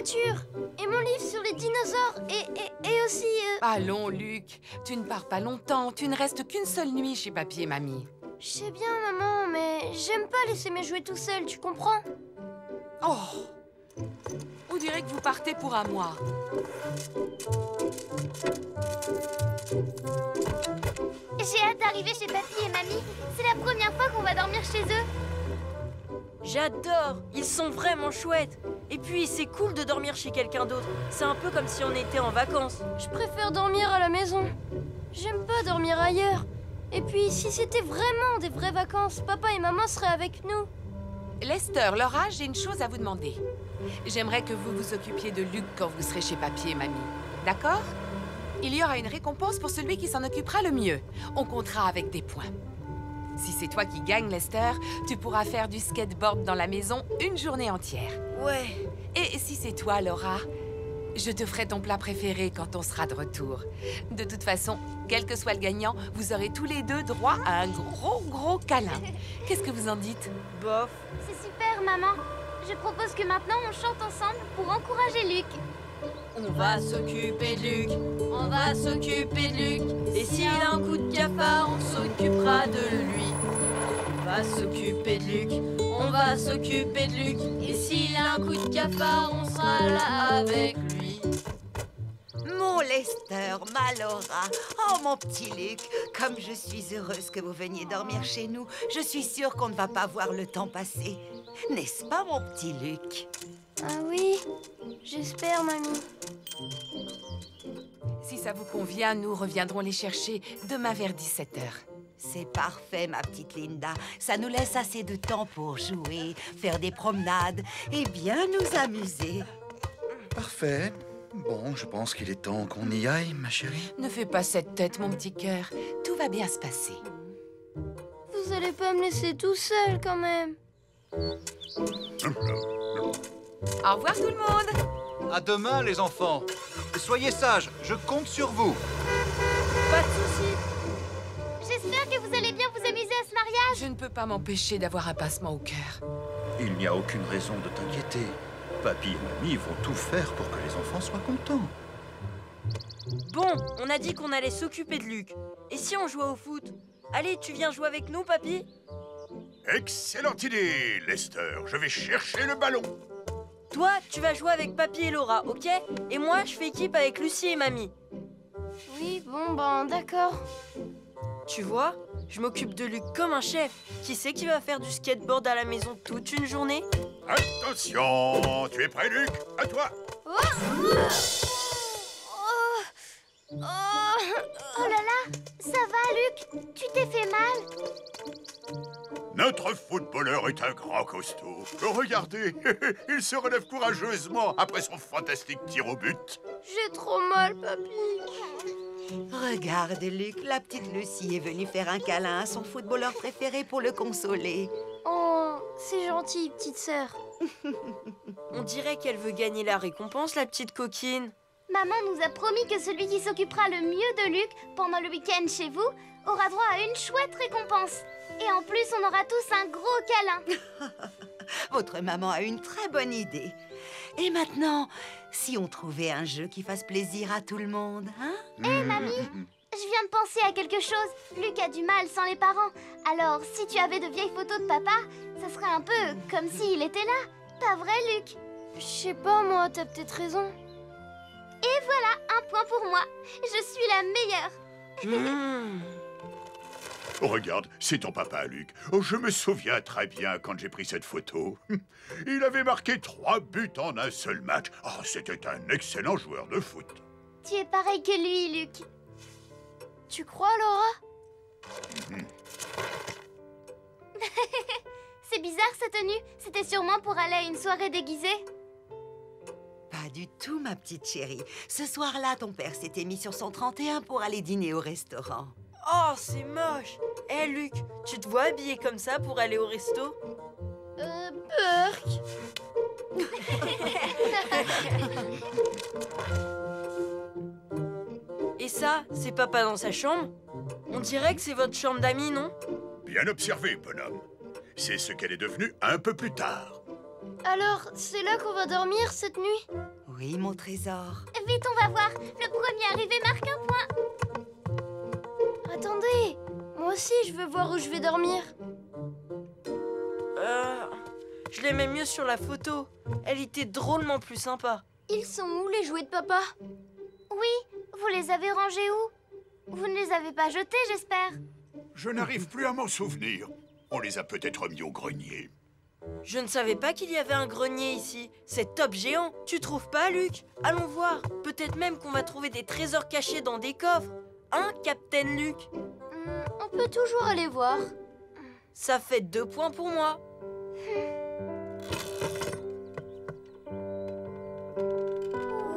voiture. Et mon livre sur les dinosaures. Et aussi... Allons, Luc, tu ne pars pas longtemps. Tu ne restes qu'une seule nuit chez papy et mamie. Je sais bien, maman, mais j'aime pas laisser mes jouets tout seul, tu comprends? Oh! On dirait que vous partez pour un mois. J'ai hâte d'arriver chez papy et mamie. C'est la première fois qu'on va dormir chez eux. J'adore! Ils sont vraiment chouettes. Et puis, c'est cool de dormir chez quelqu'un d'autre. C'est un peu comme si on était en vacances. Je préfère dormir à la maison. J'aime pas dormir ailleurs. Et puis, si c'était vraiment des vraies vacances, papa et maman seraient avec nous. Lester, Laura, j'ai une chose à vous demander. J'aimerais que vous vous occupiez de Luc quand vous serez chez papy et mamie. D'accord? Il y aura une récompense pour celui qui s'en occupera le mieux. On comptera avec des points. Si c'est toi qui gagnes, Lester, tu pourras faire du skateboard dans la maison une journée entière. Ouais. Et si c'est toi, Laura, je te ferai ton plat préféré quand on sera de retour. De toute façon, quel que soit le gagnant, vous aurez tous les deux droit à un gros câlin. Qu'est-ce que vous en dites? Bof. C'est super, maman. Je propose que maintenant on chante ensemble pour encourager Luc. On va s'occuper de Luc, on va s'occuper de Luc. Et s'il a un coup de cafard, on s'occupera de lui. On va s'occuper de Luc, on va s'occuper de Luc. Et s'il a un coup de cafard, on sera là avec lui. Mon Lester, ma Laura, oh mon petit Luc, comme je suis heureuse que vous veniez dormir chez nous. Je suis sûre qu'on ne va pas voir le temps passer. N'est-ce pas, mon petit Luc? Ah oui, j'espère, mamie. Si ça vous convient, nous reviendrons les chercher demain vers 17h. C'est parfait, ma petite Linda. Ça nous laisse assez de temps pour jouer, faire des promenades et bien nous amuser. Parfait. Bon, je pense qu'il est temps qu'on y aille, ma chérie. Ne fais pas cette tête, mon petit cœur. Tout va bien se passer. Vous allez pas me laisser tout seul, quand même. Au revoir, tout le monde! À demain, les enfants. Soyez sages, je compte sur vous. Pas de soucis. J'espère que vous allez bien vous amuser à ce mariage. Je ne peux pas m'empêcher d'avoir un passement au cœur. Il n'y a aucune raison de t'inquiéter. Papy et mamie vont tout faire pour que les enfants soient contents. Bon, on a dit qu'on allait s'occuper de Luc. Et si on jouait au foot? Allez, tu viens jouer avec nous, papy? Excellente idée, Lester. Je vais chercher le ballon. Toi, tu vas jouer avec papy et Laura, ok? Et moi, je fais équipe avec Lucie et mamie. Oui, bon, ben, d'accord. Tu vois, je m'occupe de Luc comme un chef. Qui c'est qui va faire du skateboard à la maison toute une journée? Attention, tu es prêt, Luc? À toi. Oh là là, ça va, Luc? Tu t'es fait mal? Notre footballeur est un grand costaud. Regardez, il se relève courageusement après son fantastique tir au but. J'ai trop mal, papy. Regarde, Luc, la petite Lucie est venue faire un câlin à son footballeur préféré pour le consoler. Oh, c'est gentil, petite sœur. On dirait qu'elle veut gagner la récompense, la petite coquine. Maman nous a promis que celui qui s'occupera le mieux de Luc pendant le week-end chez vous aura droit à une chouette récompense. Et en plus, on aura tous un gros câlin. Votre maman a une très bonne idée. Et maintenant, si on trouvait un jeu qui fasse plaisir à tout le monde, hein? Hé, mamie, je viens de penser à quelque chose. Luc a du mal sans les parents. Alors, si tu avais de vieilles photos de papa, ça serait un peu comme s'il était là. Pas vrai, Luc? Je sais pas, moi, t'as peut-être raison. Et voilà, un point pour moi. Je suis la meilleure. Oh, regarde, c'est ton papa, Luc. Oh, je me souviens très bien quand j'ai pris cette photo. Il avait marqué 3 buts en un seul match. Oh, c'était un excellent joueur de foot. Tu es pareil que lui, Luc. Tu crois, Laura? C'est bizarre, cette tenue. C'était sûrement pour aller à une soirée déguisée. Pas du tout, ma petite chérie. Ce soir-là, ton père s'était mis sur son 31 pour aller dîner au restaurant. Oh, c'est moche. Hé, Luc, tu te vois habillé comme ça pour aller au resto? Burk. Et ça, c'est papa dans sa chambre? On dirait que c'est votre chambre d'amis, non? Bien observé, bonhomme. C'est ce qu'elle est devenue un peu plus tard. Alors, c'est là qu'on va dormir cette nuit? Oui, mon trésor. Vite, on va voir. Le premier arrivé marque un point. Attendez, moi aussi je veux voir où je vais dormir. Je l'aimais mieux sur la photo. Elle était drôlement plus sympa. Ils sont où les jouets de papa? Oui, vous les avez rangés où? Vous ne les avez pas jetés, j'espère. Je n'arrive plus à m'en souvenir. On les a peut-être mis au grenier. Je ne savais pas qu'il y avait un grenier ici. C'est top géant. Tu trouves pas, Luc? Allons voir. Peut-être même qu'on va trouver des trésors cachés dans des coffres. Hein, Captain Luc? On peut toujours aller voir. Ça fait 2 points pour moi.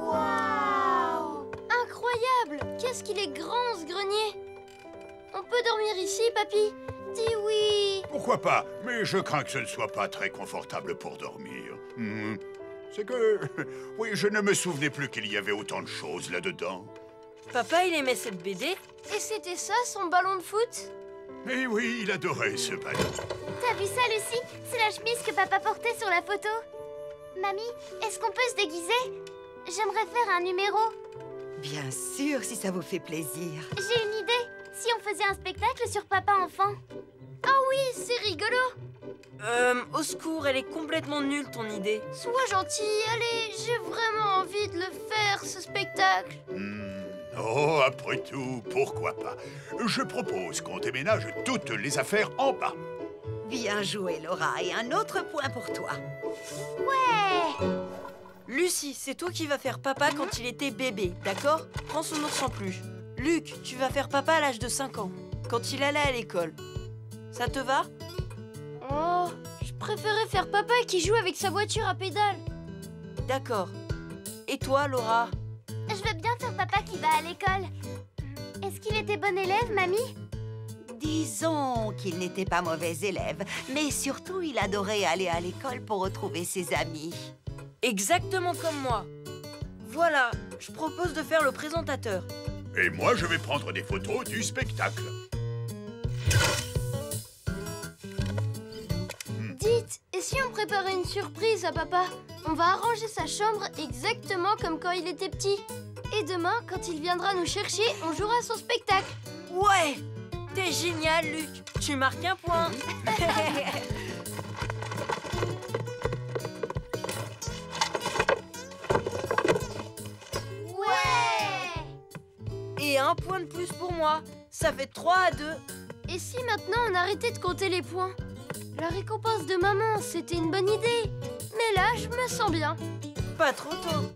Waouh! Incroyable! Qu'est-ce qu'il est grand, ce grenier! On peut dormir ici, papy? Dis oui! Pourquoi pas? Mais je crains que ce ne soit pas très confortable pour dormir. C'est que... Oui, je ne me souvenais plus qu'il y avait autant de choses là-dedans. Papa, il aimait cette BD? Et c'était ça, son ballon de foot? Eh oui, il adorait ce ballon. T'as vu ça, Lucie? C'est la chemise que papa portait sur la photo. Mamie, est-ce qu'on peut se déguiser? J'aimerais faire un numéro. Bien sûr, si ça vous fait plaisir. J'ai une idée. Si on faisait un spectacle sur Papa Enfant. Ah oui, c'est rigolo. Au secours, elle est complètement nulle, ton idée. Sois gentil, allez, j'ai vraiment envie de le faire, ce spectacle. Oh, après tout, pourquoi pas? Je propose qu'on déménage toutes les affaires en bas. Bien joué, Laura, et un autre point pour toi. Ouais! Lucie, c'est toi qui vas faire papa quand il était bébé, d'accord? Prends son ours en peluche. Luc, tu vas faire papa à l'âge de 5 ans, quand il allait à l'école. Ça te va? Oh, je préférais faire papa qui joue avec sa voiture à pédales. D'accord. Et toi, Laura? Je veux bien faire papa qui va à l'école. Est-ce qu'il était bon élève, mamie? Disons qu'il n'était pas mauvais élève, mais surtout il adorait aller à l'école pour retrouver ses amis. Exactement comme moi. Voilà, je propose de faire le présentateur. Et moi, je vais prendre des photos du spectacle. Dites, et si on préparait une surprise à papa? On va arranger sa chambre exactement comme quand il était petit. Et demain, quand il viendra nous chercher, on jouera son spectacle. Ouais! T'es génial, Luc. Tu marques un point. Ouais! Et un point de plus pour moi. Ça fait 3-2. Et si maintenant on arrêtait de compter les points? La récompense de maman, c'était une bonne idée. Mais là, je me sens bien. Pas trop tôt.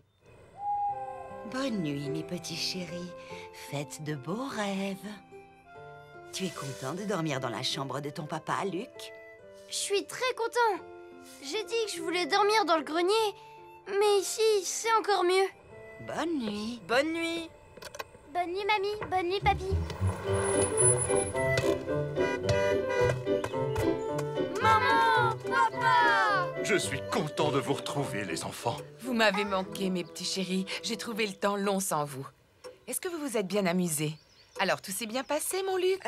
Bonne nuit, mes petits chéris. Faites de beaux rêves. Tu es content de dormir dans la chambre de ton papa, Luc? Je suis très content. J'ai dit que je voulais dormir dans le grenier. Mais ici, c'est encore mieux. Bonne nuit. Bonne nuit. Bonne nuit, mamie. Bonne nuit, papy. Maman! Papa! Je suis content de vous retrouver, les enfants. Vous m'avez manqué, mes petits chéris. J'ai trouvé le temps long sans vous. Est-ce que vous vous êtes bien amusés? Alors, tout s'est bien passé, mon Luc?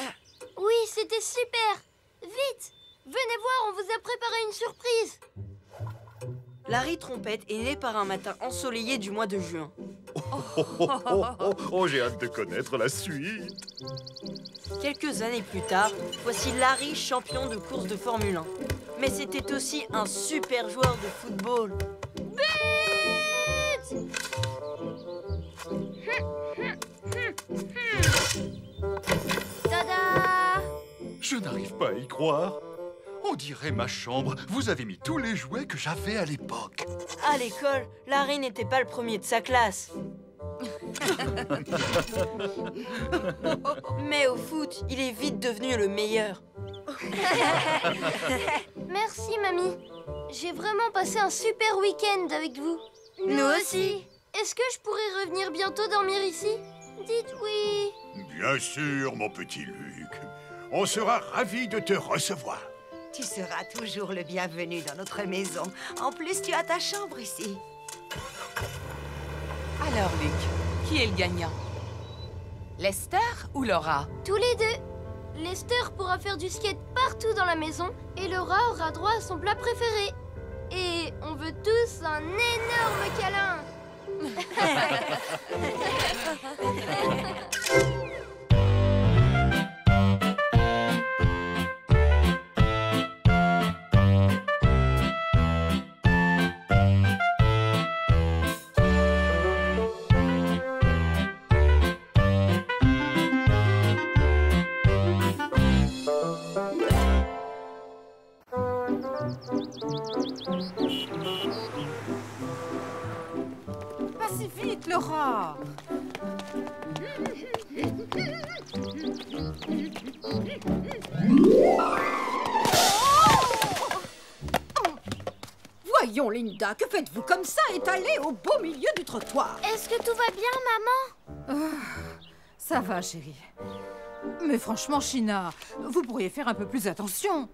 Oui, c'était super. Vite! Venez voir, on vous a préparé une surprise. Larry Trompette est né par un matin ensoleillé du mois de juin. Oh, j'ai hâte de connaître la suite. Quelques années plus tard, voici Larry champion de course de Formule 1. Mais c'était aussi un super joueur de football. But! Tada! Je n'arrive pas à y croire. On dirait ma chambre. Vous avez mis tous les jouets que j'avais à l'époque. À l'école, Larry n'était pas le premier de sa classe. Mais au foot, il est vite devenu le meilleur. Merci, mamie. J'ai vraiment passé un super week-end avec vous. Nous aussi. Est-ce que je pourrais revenir bientôt dormir ici? Dites oui. Bien sûr, mon petit Luc. On sera ravis de te recevoir. Tu seras toujours le bienvenu dans notre maison. En plus, tu as ta chambre ici. Alors, Luc, qui est le gagnant? Lester ou Laura? Tous les deux. Lester pourra faire du skate partout dans la maison et Laura aura droit à son plat préféré. Et on veut tous un énorme câlin. Pas si vite, Laura. Voyons, Linda, que faites-vous comme ça, étalée au beau milieu du trottoir? Est-ce que tout va bien, maman? Ça va, chérie. Mais franchement, China, vous pourriez faire un peu plus attention.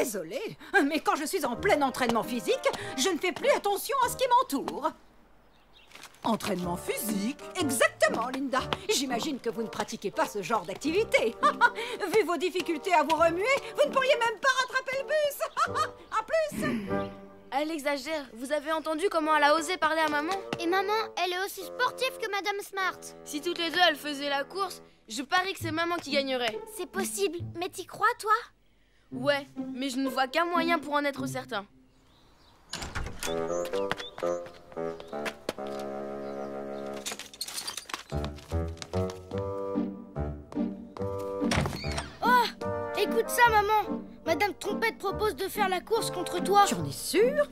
Désolée, mais quand je suis en plein entraînement physique, je ne fais plus attention à ce qui m'entoure. Entraînement physique? Exactement, Linda. J'imagine que vous ne pratiquez pas ce genre d'activité. Vu vos difficultés à vous remuer, vous ne pourriez même pas rattraper le bus. En plus... Elle exagère. Vous avez entendu comment elle a osé parler à maman? Et maman, elle est aussi sportive que Madame Smart. Si toutes les deux elles faisaient la course, je parie que c'est maman qui gagnerait. C'est possible, mais t'y crois, toi? Ouais, mais je ne vois qu'un moyen pour en être certain. Oh! Écoute ça, maman! Madame Trompette propose de faire la course contre toi. Tu en es sûre?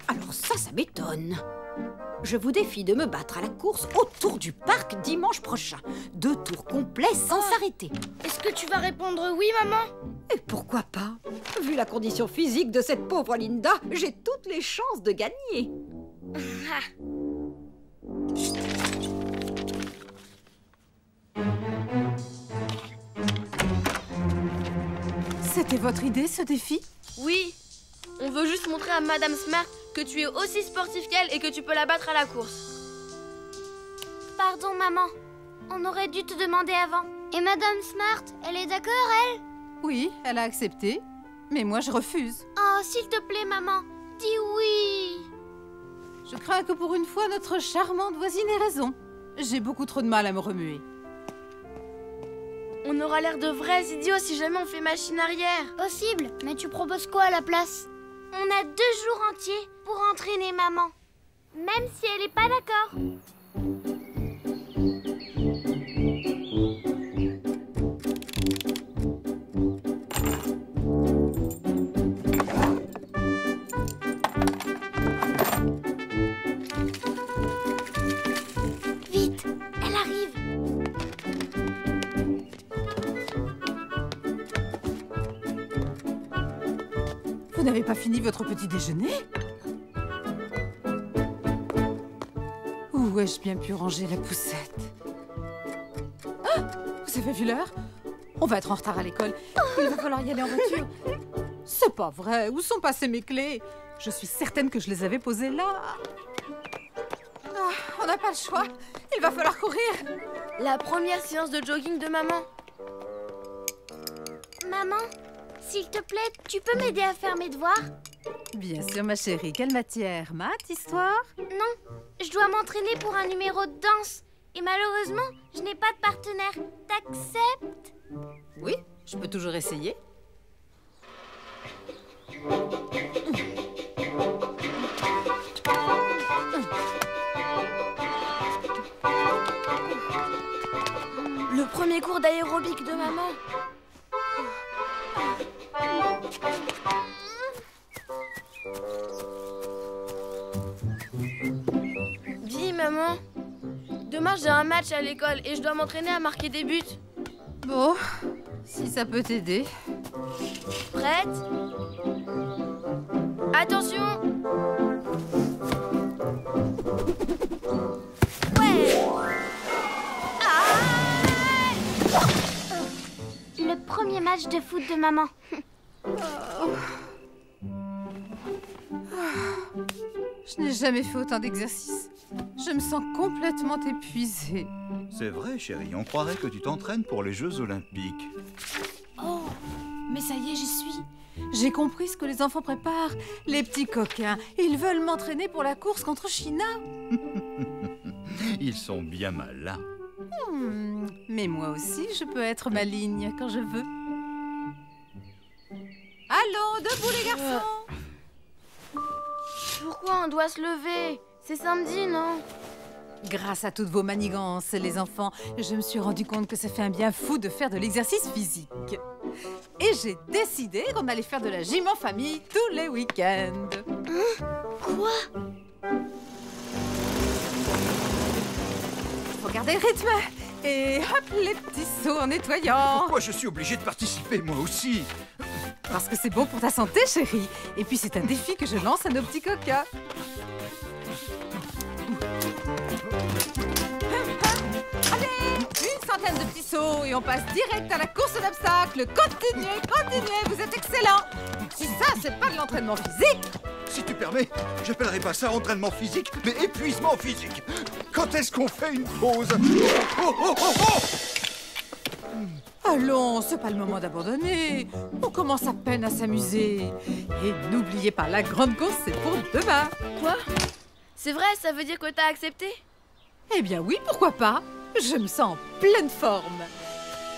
Alors ça m'étonne. Je vous défie de me battre à la course autour du parc dimanche prochain. 2 tours complets sans s'arrêter. Est-ce que tu vas répondre oui, maman? Et pourquoi pas? Vu la condition physique de cette pauvre Linda, j'ai toutes les chances de gagner. C'était votre idée, ce défi? Oui, on veut juste montrer à Madame Smart que tu es aussi sportif qu'elle et que tu peux la battre à la course. Pardon, maman. On aurait dû te demander avant. Et Madame Smart, elle est d'accord, elle? Oui, elle a accepté. Mais moi, je refuse. Oh, s'il te plaît, maman, dis oui. Je crains que pour une fois, notre charmante voisine ait raison. J'ai beaucoup trop de mal à me remuer. On aura l'air de vrais idiots si jamais on fait machine arrière. Possible, mais tu proposes quoi à la place? On a 2 jours entiers pour entraîner maman. Même si elle est pas d'accord. Vite, elle arrive. Vous n'avez pas fini votre petit déjeuner? Où ai-je bien pu ranger la poussette? Ah! Vous avez vu l'heure? On va être en retard à l'école. Il va falloir y aller en voiture. C'est pas vrai. Où sont passées mes clés? Je suis certaine que je les avais posées là. Ah, on n'a pas le choix. Il va falloir courir. La première séance de jogging de maman. Maman, s'il te plaît, tu peux m'aider à faire mes devoirs? Bien sûr, ma chérie. Quelle matière? Maths, histoire? Non, je dois m'entraîner pour un numéro de danse. Et malheureusement, je n'ai pas de partenaire. T'acceptes? Oui, je peux toujours essayer. Le premier cours d'aérobic de maman. Dis, maman. Demain, j'ai un match à l'école et je dois m'entraîner à marquer des buts. Bon, si ça peut t'aider. Prête? Attention! Ouais! Le premier match de foot de maman. Je n'ai jamais fait autant d'exercices. Je me sens complètement épuisée. C'est vrai, chérie, on croirait que tu t'entraînes pour les Jeux Olympiques. Oh, mais ça y est, j'y suis. J'ai compris ce que les enfants préparent. Les petits coquins, ils veulent m'entraîner pour la course contre China. Ils sont bien malins. Mais moi aussi, je peux être maligne quand je veux. Allons, debout les garçons! Pourquoi on doit se lever? C'est samedi, non? Grâce à toutes vos manigances, les enfants, je me suis rendu compte que ça fait un bien fou de faire de l'exercice physique. Et j'ai décidé qu'on allait faire de la gym en famille tous les week-ends. Quoi? Faut garder le rythme. Et hop, les petits sauts en nettoyant. Pourquoi je suis obligé de participer, moi aussi? Parce que c'est bon pour ta santé, chérie. Et puis c'est un défi que je lance à nos petits coquins. Allez, une centaine de petits sauts et on passe direct à la course d'obstacles. Continuez, continuez, vous êtes excellents. Si ça, c'est pas de l'entraînement physique. Si tu permets, j'appellerai pas ça entraînement physique, mais épuisement physique. Quand est-ce qu'on fait une pause? Oh, oh, oh, oh! Allons, c'est pas le moment d'abandonner. On commence à peine à s'amuser. Et n'oubliez pas, la grande course, c'est pour demain. Quoi? C'est vrai, ça veut dire que t'as accepté? Eh bien oui, pourquoi pas? Je me sens en pleine forme.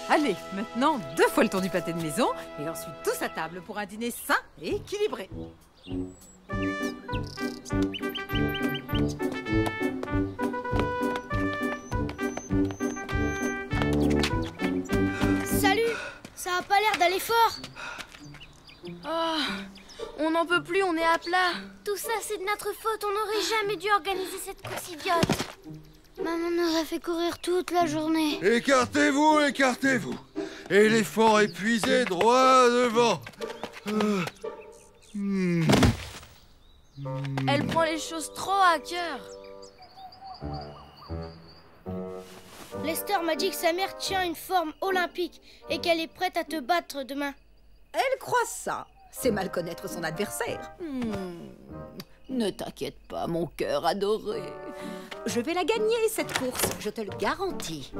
Allez, maintenant, 2 fois le tour du pâté de maison et ensuite tous à table pour un dîner sain et équilibré. Salut! Ça a pas l'air d'aller fort. Ah, on n'en peut plus, on est à plat. Tout ça, c'est de notre faute. On n'aurait jamais dû organiser cette course idiote. Maman nous a fait courir toute la journée. Écartez-vous, écartez-vous. Éléphant épuisé, droit devant. Elle prend les choses trop à cœur. Lester m'a dit que sa mère tient une forme olympique et qu'elle est prête à te battre demain. Elle croit ça. C'est mal connaître son adversaire. Ne t'inquiète pas, mon cœur adoré. Je vais la gagner, cette course, je te le garantis.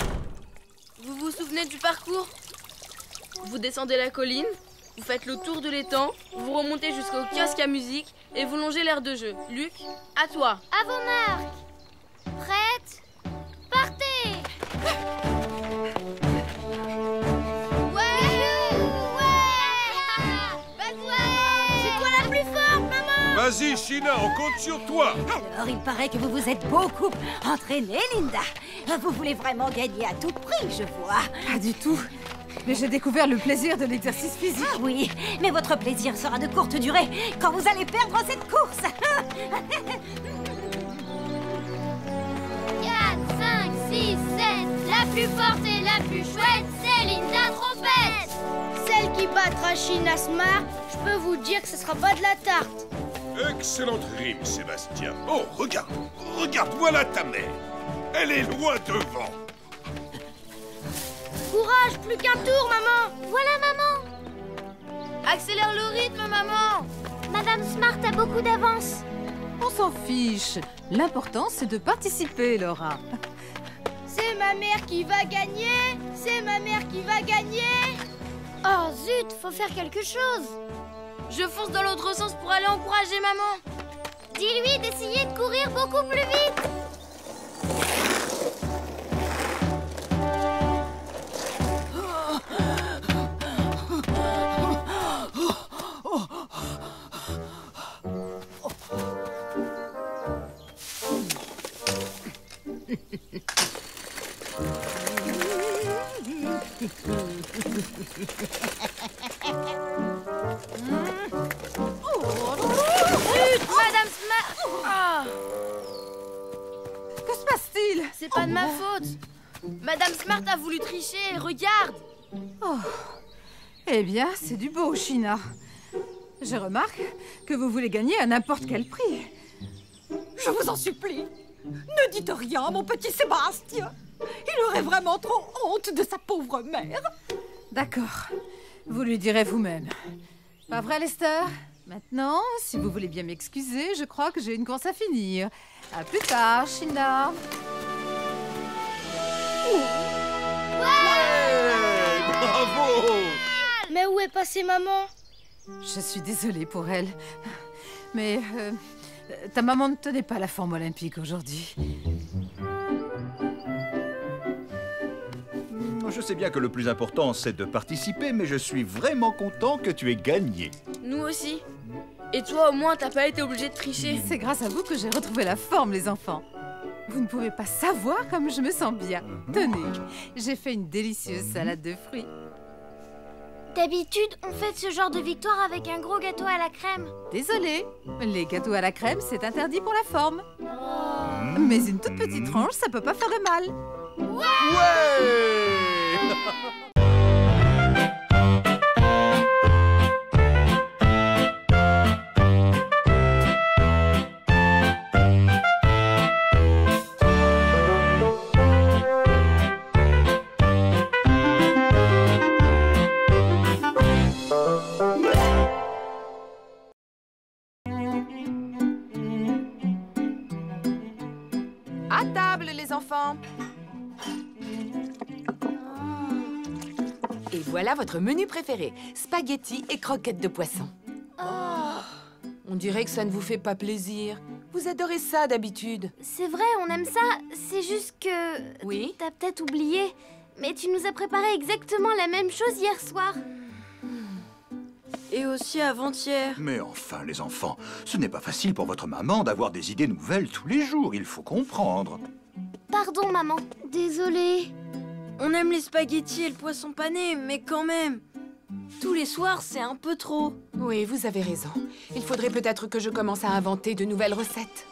Vous vous souvenez du parcours? Vous descendez la colline, vous faites le tour de l'étang, vous remontez jusqu'au kiosque à musique et vous longez l'aire de jeu. Luc, à toi. À vos marques. Prête? Partez! C'est toi la plus forte, maman! Vas-y, Sheena, on compte sur toi. Alors, il paraît que vous vous êtes beaucoup entraînée, Linda. Vous voulez vraiment gagner à tout prix, je vois. Pas du tout. Mais j'ai découvert le plaisir de l'exercice physique. Ah oui, mais votre plaisir sera de courte durée quand vous allez perdre cette course. 4, 5, 6, 7. La plus forte et la plus chouette, c'est Linda Trompette. Celle qui battra Sheena Smart, je peux vous dire que ce sera pas de la tarte. Excellente rime, Sébastien. Oh, regarde, voilà ta mère. Elle est loin devant. Courage, plus qu'un tour, maman! Voilà, maman. Accélère le rythme, maman. Madame Smart a beaucoup d'avance. On s'en fiche. L'important, c'est de participer, Laura. C'est ma mère qui va gagner! C'est ma mère qui va gagner! Oh zut, faut faire quelque chose. Je fonce dans l'autre sens pour aller encourager maman. Dis-lui d'essayer de courir beaucoup plus vite. Madame Smart. Ah, Que se passe-t-il? c'est pas de ma faute. Madame Smart a voulu tricher, regarde. Oh. Eh bien, c'est du beau, Sheena. Je remarque que vous voulez gagner à n'importe quel prix. Je vous en supplie, ne dites rien, mon petit Sébastien. Il aurait vraiment trop honte de sa pauvre mère. D'accord. Vous lui direz vous-même. Pas vrai, Lester? Maintenant, si vous voulez bien m'excuser, je crois que j'ai une course à finir. À plus tard, Sheena. Bravo! Mais où est passée maman? Je suis désolée pour elle. Mais ta maman ne tenait pas la forme olympique aujourd'hui. Je sais bien que le plus important, c'est de participer, mais je suis vraiment content que tu aies gagné. Nous aussi. Et toi, au moins, t'as pas été obligé de tricher. C'est grâce à vous que j'ai retrouvé la forme, les enfants. Vous ne pouvez pas savoir comme je me sens bien. Tenez, j'ai fait une délicieuse salade de fruits. D'habitude, on fête ce genre de victoire avec un gros gâteau à la crème. Désolée, les gâteaux à la crème, c'est interdit pour la forme. Mais une toute petite tranche, ça peut pas faire de mal. Ouais! À table, les enfants. Et voilà votre menu préféré, spaghettis et croquettes de poisson. On dirait que ça ne vous fait pas plaisir. Vous adorez ça d'habitude. C'est vrai, on aime ça. C'est juste que... Oui? T'as peut-être oublié. Mais tu nous as préparé exactement la même chose hier soir. Et aussi avant-hier. Mais enfin, les enfants, ce n'est pas facile pour votre maman d'avoir des idées nouvelles tous les jours, il faut comprendre. Pardon, maman. Désolée. On aime les spaghettis et le poisson pané, mais quand même. Tous les soirs, c'est un peu trop. Oui, vous avez raison. Il faudrait peut-être que je commence à inventer de nouvelles recettes.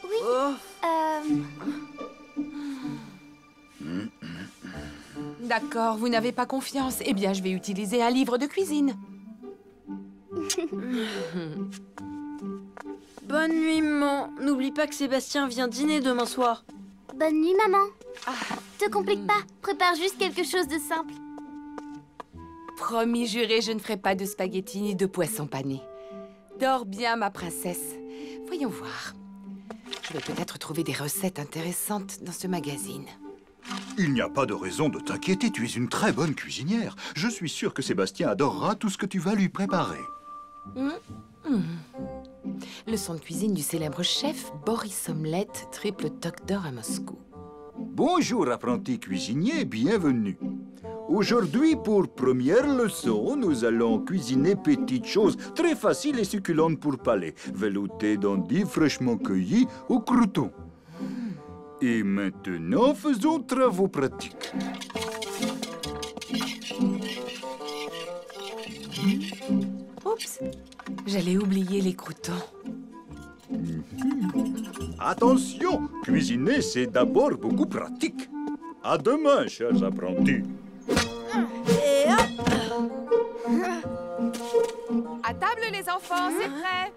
Oui. Oh. D'accord, vous n'avez pas confiance. Eh bien, je vais utiliser un livre de cuisine. Bonne nuit, maman. N'oublie pas que Sébastien vient dîner demain soir. Bonne nuit, maman. Te complique pas. Prépare juste quelque chose de simple. Promis juré, je ne ferai pas de spaghettis ni de poisson pané. Dors bien, ma princesse. Voyons voir. Je vais peut-être trouver des recettes intéressantes dans ce magazine. Il n'y a pas de raison de t'inquiéter, tu es une très bonne cuisinière. Je suis sûr que Sébastien adorera tout ce que tu vas lui préparer. Leçon de cuisine du célèbre chef Boris Omelette, triple toque d'or à Moscou. Bonjour, apprenti cuisinier, bienvenue. Aujourd'hui, pour première leçon, nous allons cuisiner petites choses très faciles et succulentes pour palais. Velouté d'endives fraîchement cueillies au crouton. Et maintenant, faisons travaux pratiques. Oups, j'allais oublier les croûtons. Attention, cuisiner, c'est d'abord beaucoup pratique. À demain, chers apprentis. Et hop! À table, les enfants, c'est prêt.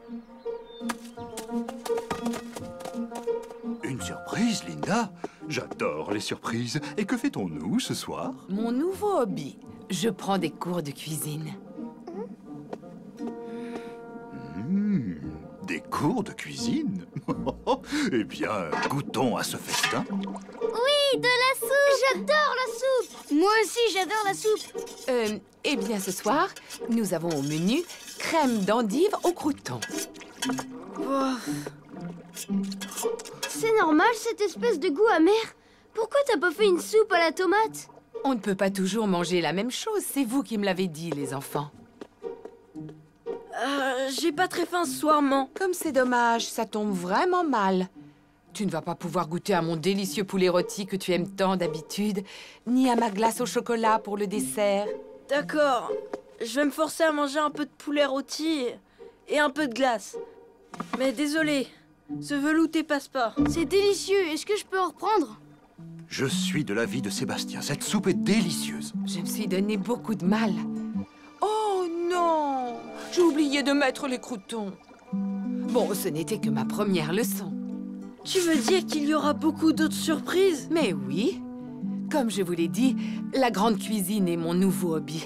Une surprise, Linda? J'adore les surprises. Et que fait-on-nous ce soir? Mon nouveau hobby. Je prends des cours de cuisine. Des cours de cuisine? Eh bien, goûtons à ce festin. Oui, de la soupe. J'adore la soupe. Moi aussi, j'adore la soupe. Eh bien, ce soir, nous avons au menu crème d'endive au crouton. C'est normal, cette espèce de goût amer. Pourquoi t'as pas fait une soupe à la tomate? On ne peut pas toujours manger la même chose. C'est vous qui me l'avez dit, les enfants. J'ai pas très faim ce soir, maman. Comme c'est dommage, ça tombe vraiment mal. Tu ne vas pas pouvoir goûter à mon délicieux poulet rôti que tu aimes tant d'habitude, ni à ma glace au chocolat pour le dessert. D'accord. Je vais me forcer à manger un peu de poulet rôti et un peu de glace. Mais désolé, ce velouté passe pas. C'est délicieux. Est-ce que je peux en reprendre? Je suis de l'avis de Sébastien. Cette soupe est délicieuse. Je me suis donné beaucoup de mal. Oh non! J'ai oublié de mettre les croûtons. Bon, ce n'était que ma première leçon. Tu veux dire qu'il y aura beaucoup d'autres surprises? Mais oui. Comme je vous l'ai dit, la grande cuisine est mon nouveau hobby.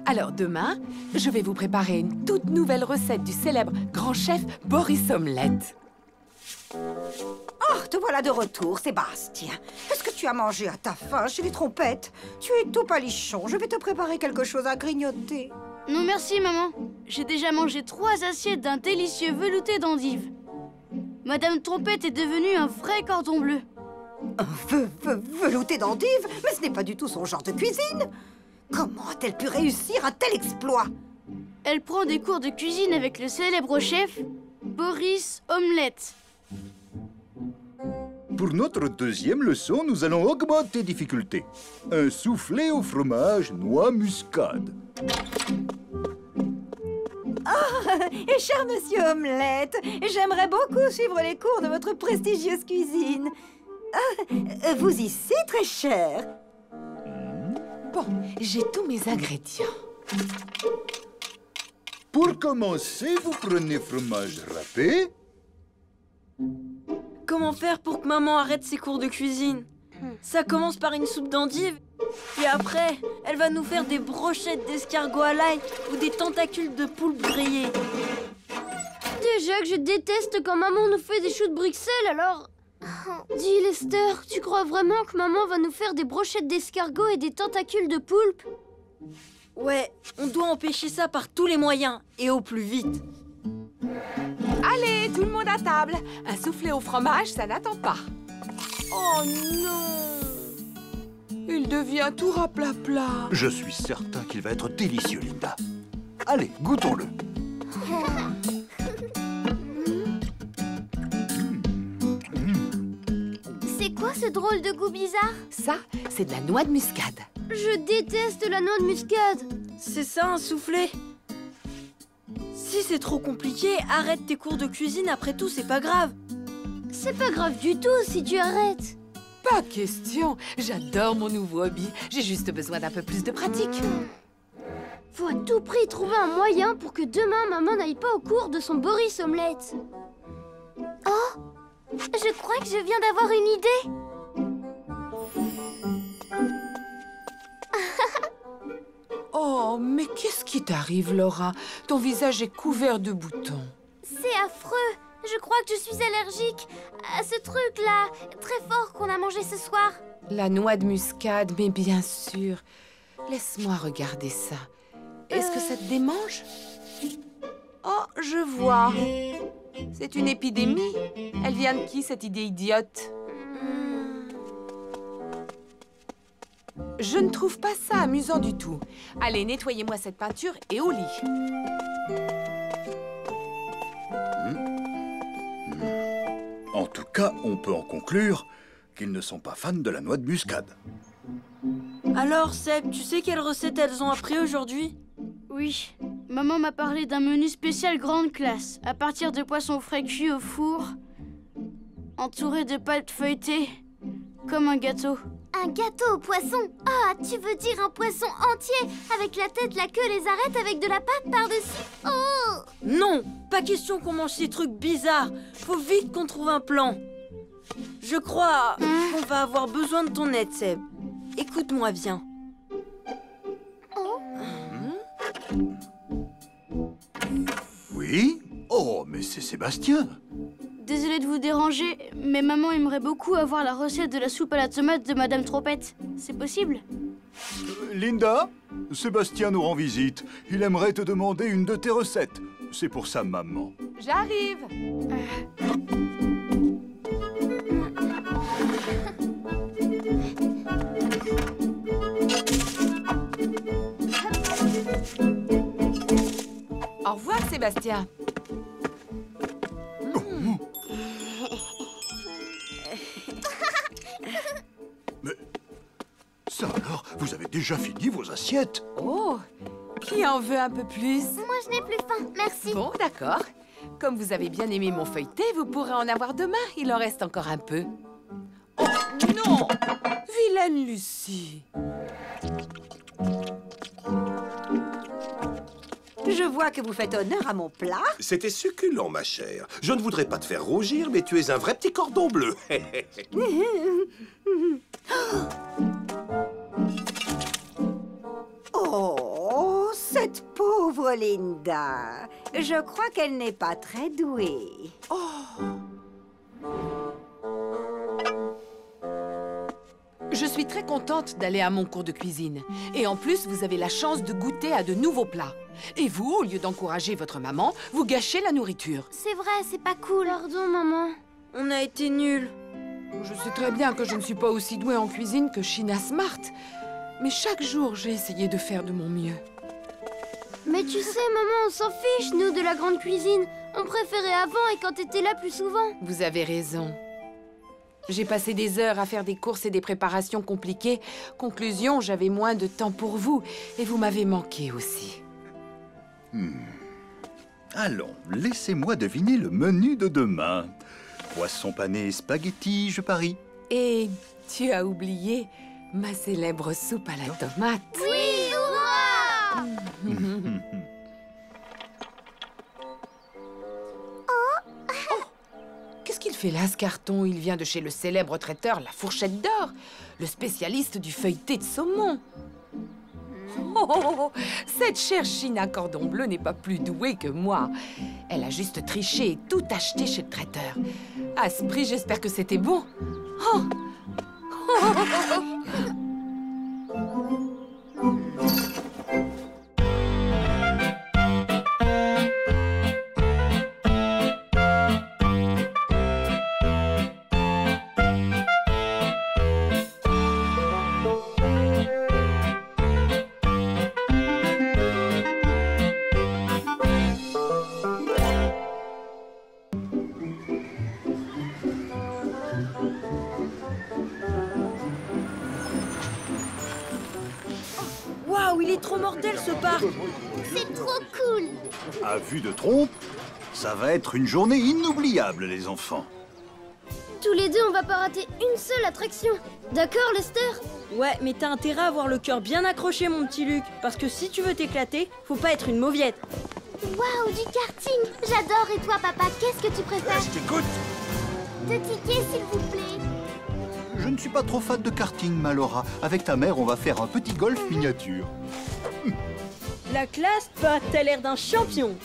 Alors demain, je vais vous préparer une toute nouvelle recette du célèbre grand chef Boris Omelette. Oh, te voilà de retour, Sébastien. Est-ce que tu as mangé à ta faim chez les trompettes? Tu es tout palichon. Je vais te préparer quelque chose à grignoter. Non merci, maman. J'ai déjà mangé 3 assiettes d'un délicieux velouté d'endives. Madame Trompette est devenue un vrai cordon bleu. Velouté d'endive? Mais ce n'est pas du tout son genre de cuisine. Comment a-t-elle pu réussir un tel exploit? Elle prend des cours de cuisine avec le célèbre chef Boris Omelette. Pour notre deuxième leçon, nous allons augmenter difficulté. Un soufflé au fromage noix muscade. Et cher monsieur Omelette, j'aimerais beaucoup suivre les cours de votre prestigieuse cuisine. Vous ici, très cher. Bon, j'ai tous mes ingrédients. Pour commencer, vous prenez fromage râpé. Comment faire pour que maman arrête ses cours de cuisine? Ça commence par une soupe d'endive, et après, elle va nous faire des brochettes d'escargot à l'ail ou des tentacules de poulpe grillés. Déjà que je déteste quand maman nous fait des choux de Bruxelles, alors... Dis Lester, tu crois vraiment que maman va nous faire des brochettes d'escargot et des tentacules de poulpe? Ouais, on doit empêcher ça par tous les moyens, et au plus vite. Allez, tout le monde à table. Un soufflé au fromage, ça n'attend pas. Oh non! Il devient tout raplapla. Je suis certain qu'il va être délicieux, Linda. Allez, goûtons-le. C'est quoi ce drôle de goût bizarre? Ça, c'est de la noix de muscade. Je déteste la noix de muscade. C'est ça, un soufflé? Si c'est trop compliqué, arrête tes cours de cuisine, après tout, c'est pas grave. C'est pas grave du tout si tu arrêtes. Pas question. J'adore mon nouveau hobby. J'ai juste besoin d'un peu plus de pratique. Faut à tout prix trouver un moyen pour que demain, maman n'aille pas au cours de son Boris Omelette. Oh! Je crois que je viens d'avoir une idée. Oh, mais qu'est-ce qui t'arrive, Laura? Ton visage est couvert de boutons. C'est affreux. Je crois que je suis allergique à ce truc-là, très fort qu'on a mangé ce soir. La noix de muscade, mais bien sûr. Laisse-moi regarder ça. Est-ce que ça te démange? Oh, je vois. C'est une épidémie. Elle vient de qui, cette idée idiote? Je ne trouve pas ça amusant du tout. Allez, nettoyez-moi cette peinture et au lit. En tout cas, on peut en conclure qu'ils ne sont pas fans de la noix de muscade. Alors, Seb, tu sais quelle recette elles ont appris aujourd'hui? Oui, maman m'a parlé d'un menu spécial grande classe, à partir de poissons frais cuits au four, entouré de pâtes feuilletées, comme un gâteau. Un gâteau au poisson? Ah, tu veux dire un poisson entier, avec la tête, la queue, les arêtes, avec de la pâte par-dessus? Oh! Non, pas question qu'on mange ces trucs bizarres. Faut vite qu'on trouve un plan. Je crois qu'on va avoir besoin de ton aide, Seb. Écoute-moi, viens. Oui? Oh, mais c'est Sébastien. Désolée de vous déranger, mais maman aimerait beaucoup avoir la recette de la soupe à la tomate de Madame Trompette. C'est possible? Linda, Sébastien nous rend visite. Il aimerait te demander une de tes recettes. C'est pour sa maman. J'arrive. Au revoir, Sébastien. Mais ça alors, vous avez déjà fini vos assiettes? Oh, qui en veut un peu plus? Moi, je n'ai plus faim, merci. Bon, d'accord. Comme vous avez bien aimé mon feuilleté, vous pourrez en avoir demain. Il en reste encore un peu. Oh non! Vilaine Lucie! Je vois que vous faites honneur à mon plat. C'était succulent, ma chère. Je ne voudrais pas te faire rougir, mais tu es un vrai petit cordon bleu. Oh, cette pauvre Linda. Je crois qu'elle n'est pas très douée. Je suis très contente d'aller à mon cours de cuisine. Et en plus, vous avez la chance de goûter à de nouveaux plats. Et vous, au lieu d'encourager votre maman, vous gâchez la nourriture. C'est vrai, c'est pas cool. Pardon, maman. On a été nuls. Je sais très bien que je ne suis pas aussi douée en cuisine que China Smart. Mais chaque jour, j'ai essayé de faire de mon mieux. Mais tu sais, maman, on s'en fiche, nous, de la grande cuisine. On préférait avant et quand t'étais là plus souvent. Vous avez raison. J'ai passé des heures à faire des courses et des préparations compliquées. Conclusion, j'avais moins de temps pour vous. Et vous m'avez manqué aussi. Allons, laissez-moi deviner le menu de demain. Poisson pané et spaghetti, je parie. Et tu as oublié ma célèbre soupe à la tomate. Oui, hurrah! Qu'est-ce qu'il fait là, ce carton? Il vient de chez le célèbre traiteur La Fourchette d'Or, le spécialiste du feuilleté de saumon. Oh, cette chère China Cordon Bleu n'est pas plus douée que moi. Elle a juste triché et tout acheté chez le traiteur. À ce prix, j'espère que c'était bon. Oh. Waouh, il est trop mortel ce parc! C'est trop cool! À vue de trompe, ça va être une journée inoubliable, les enfants. Tous les deux, on va pas rater une seule attraction. D'accord, Lester? Ouais, mais t'as intérêt à avoir le cœur bien accroché, mon petit Luc. Parce que si tu veux t'éclater, faut pas être une mauviette. Waouh, du karting! J'adore. Et toi, papa, qu'est-ce que tu préfères? Je t'écoute. 2 tickets, s'il vous plaît. Je ne suis pas trop fan de karting, Malora. Avec ta mère, on va faire un petit golf miniature. La classe, pas, t'as l'air d'un champion.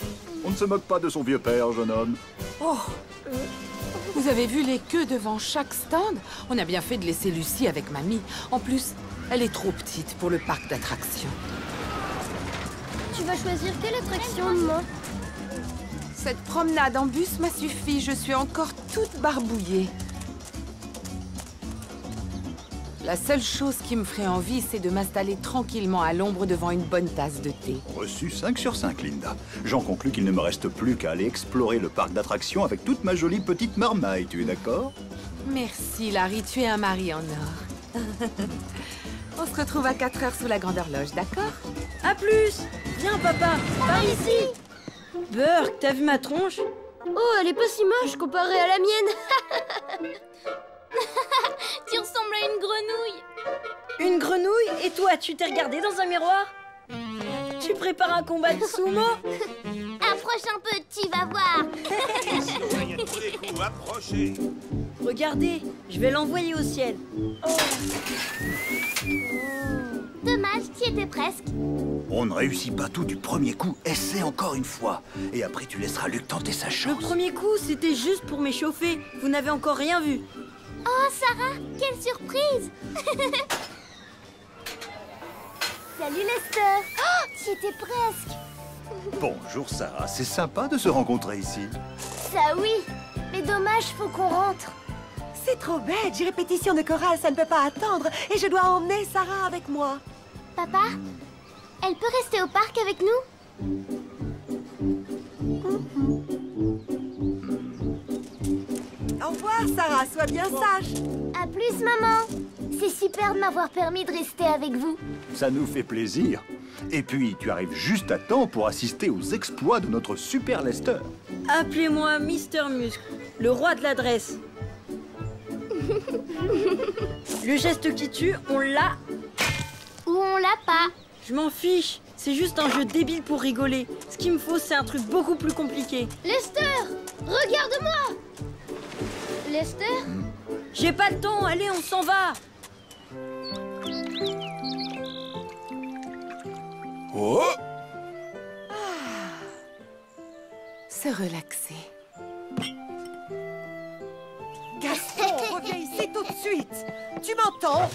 On ne se moque pas de son vieux père, jeune homme. Oh. Vous avez vu les queues devant chaque stand? On a bien fait de laisser Lucie avec mamie. En plus, elle est trop petite pour le parc d'attractions. Tu vas choisir quelle attraction, maman? Cette promenade en bus m'a suffi. Je suis encore toute barbouillée. La seule chose qui me ferait envie, c'est de m'installer tranquillement à l'ombre devant une bonne tasse de thé. Reçu 5 sur 5, Linda. J'en conclus qu'il ne me reste plus qu'à aller explorer le parc d'attractions avec toute ma jolie petite marmaille. Tu es d'accord? Merci, Larry. Tu es un mari en or. On se retrouve à 4 heures sous la grande horloge, d'accord? À plus. Viens, papa. Par ici. Burke, t'as vu ma tronche? Oh, elle est pas si moche comparée à la mienne. Tu ressembles à une grenouille. Une grenouille? Et toi, tu t'es regardé dans un miroir? Tu prépares un combat de sumo? Approche un peu, tu vas voir. Surveillez tous les coups, approchez. Regardez, je vais l'envoyer au ciel. Dommage, tu étais presque. On ne réussit pas tout du premier coup. Essaie encore une fois. Et après, tu laisseras Luc tenter sa Le chance. premier coup, c'était juste pour m'échauffer. Vous n'avez encore rien vu. Oh, Sarah, quelle surprise. Salut, Lester. Oh, tu étais presque. Bonjour, Sarah. C'est sympa de se rencontrer ici. Ça oui, mais dommage, faut qu'on rentre. C'est trop bête, j'ai répétition de chorale, ça ne peut pas attendre. Et je dois emmener Sarah avec moi. Papa, elle peut rester au parc avec nous? Au revoir, Sarah, sois bien sage. À plus, maman. C'est super de m'avoir permis de rester avec vous. Ça nous fait plaisir. Et puis, tu arrives juste à temps pour assister aux exploits de notre super Lester. Appelez-moi Mister Muscle, le roi de l'adresse. Le geste qui tue, on l'a. Ou on l'a pas. Je m'en fiche. C'est juste un jeu débile pour rigoler. Ce qu'il me faut, c'est un truc beaucoup plus compliqué. Lester, regarde-moi. Lester? J'ai pas le temps. Allez, on s'en va. Oh! Se relaxer. Gaston, reviens ici tout de suite. Tu m'entends?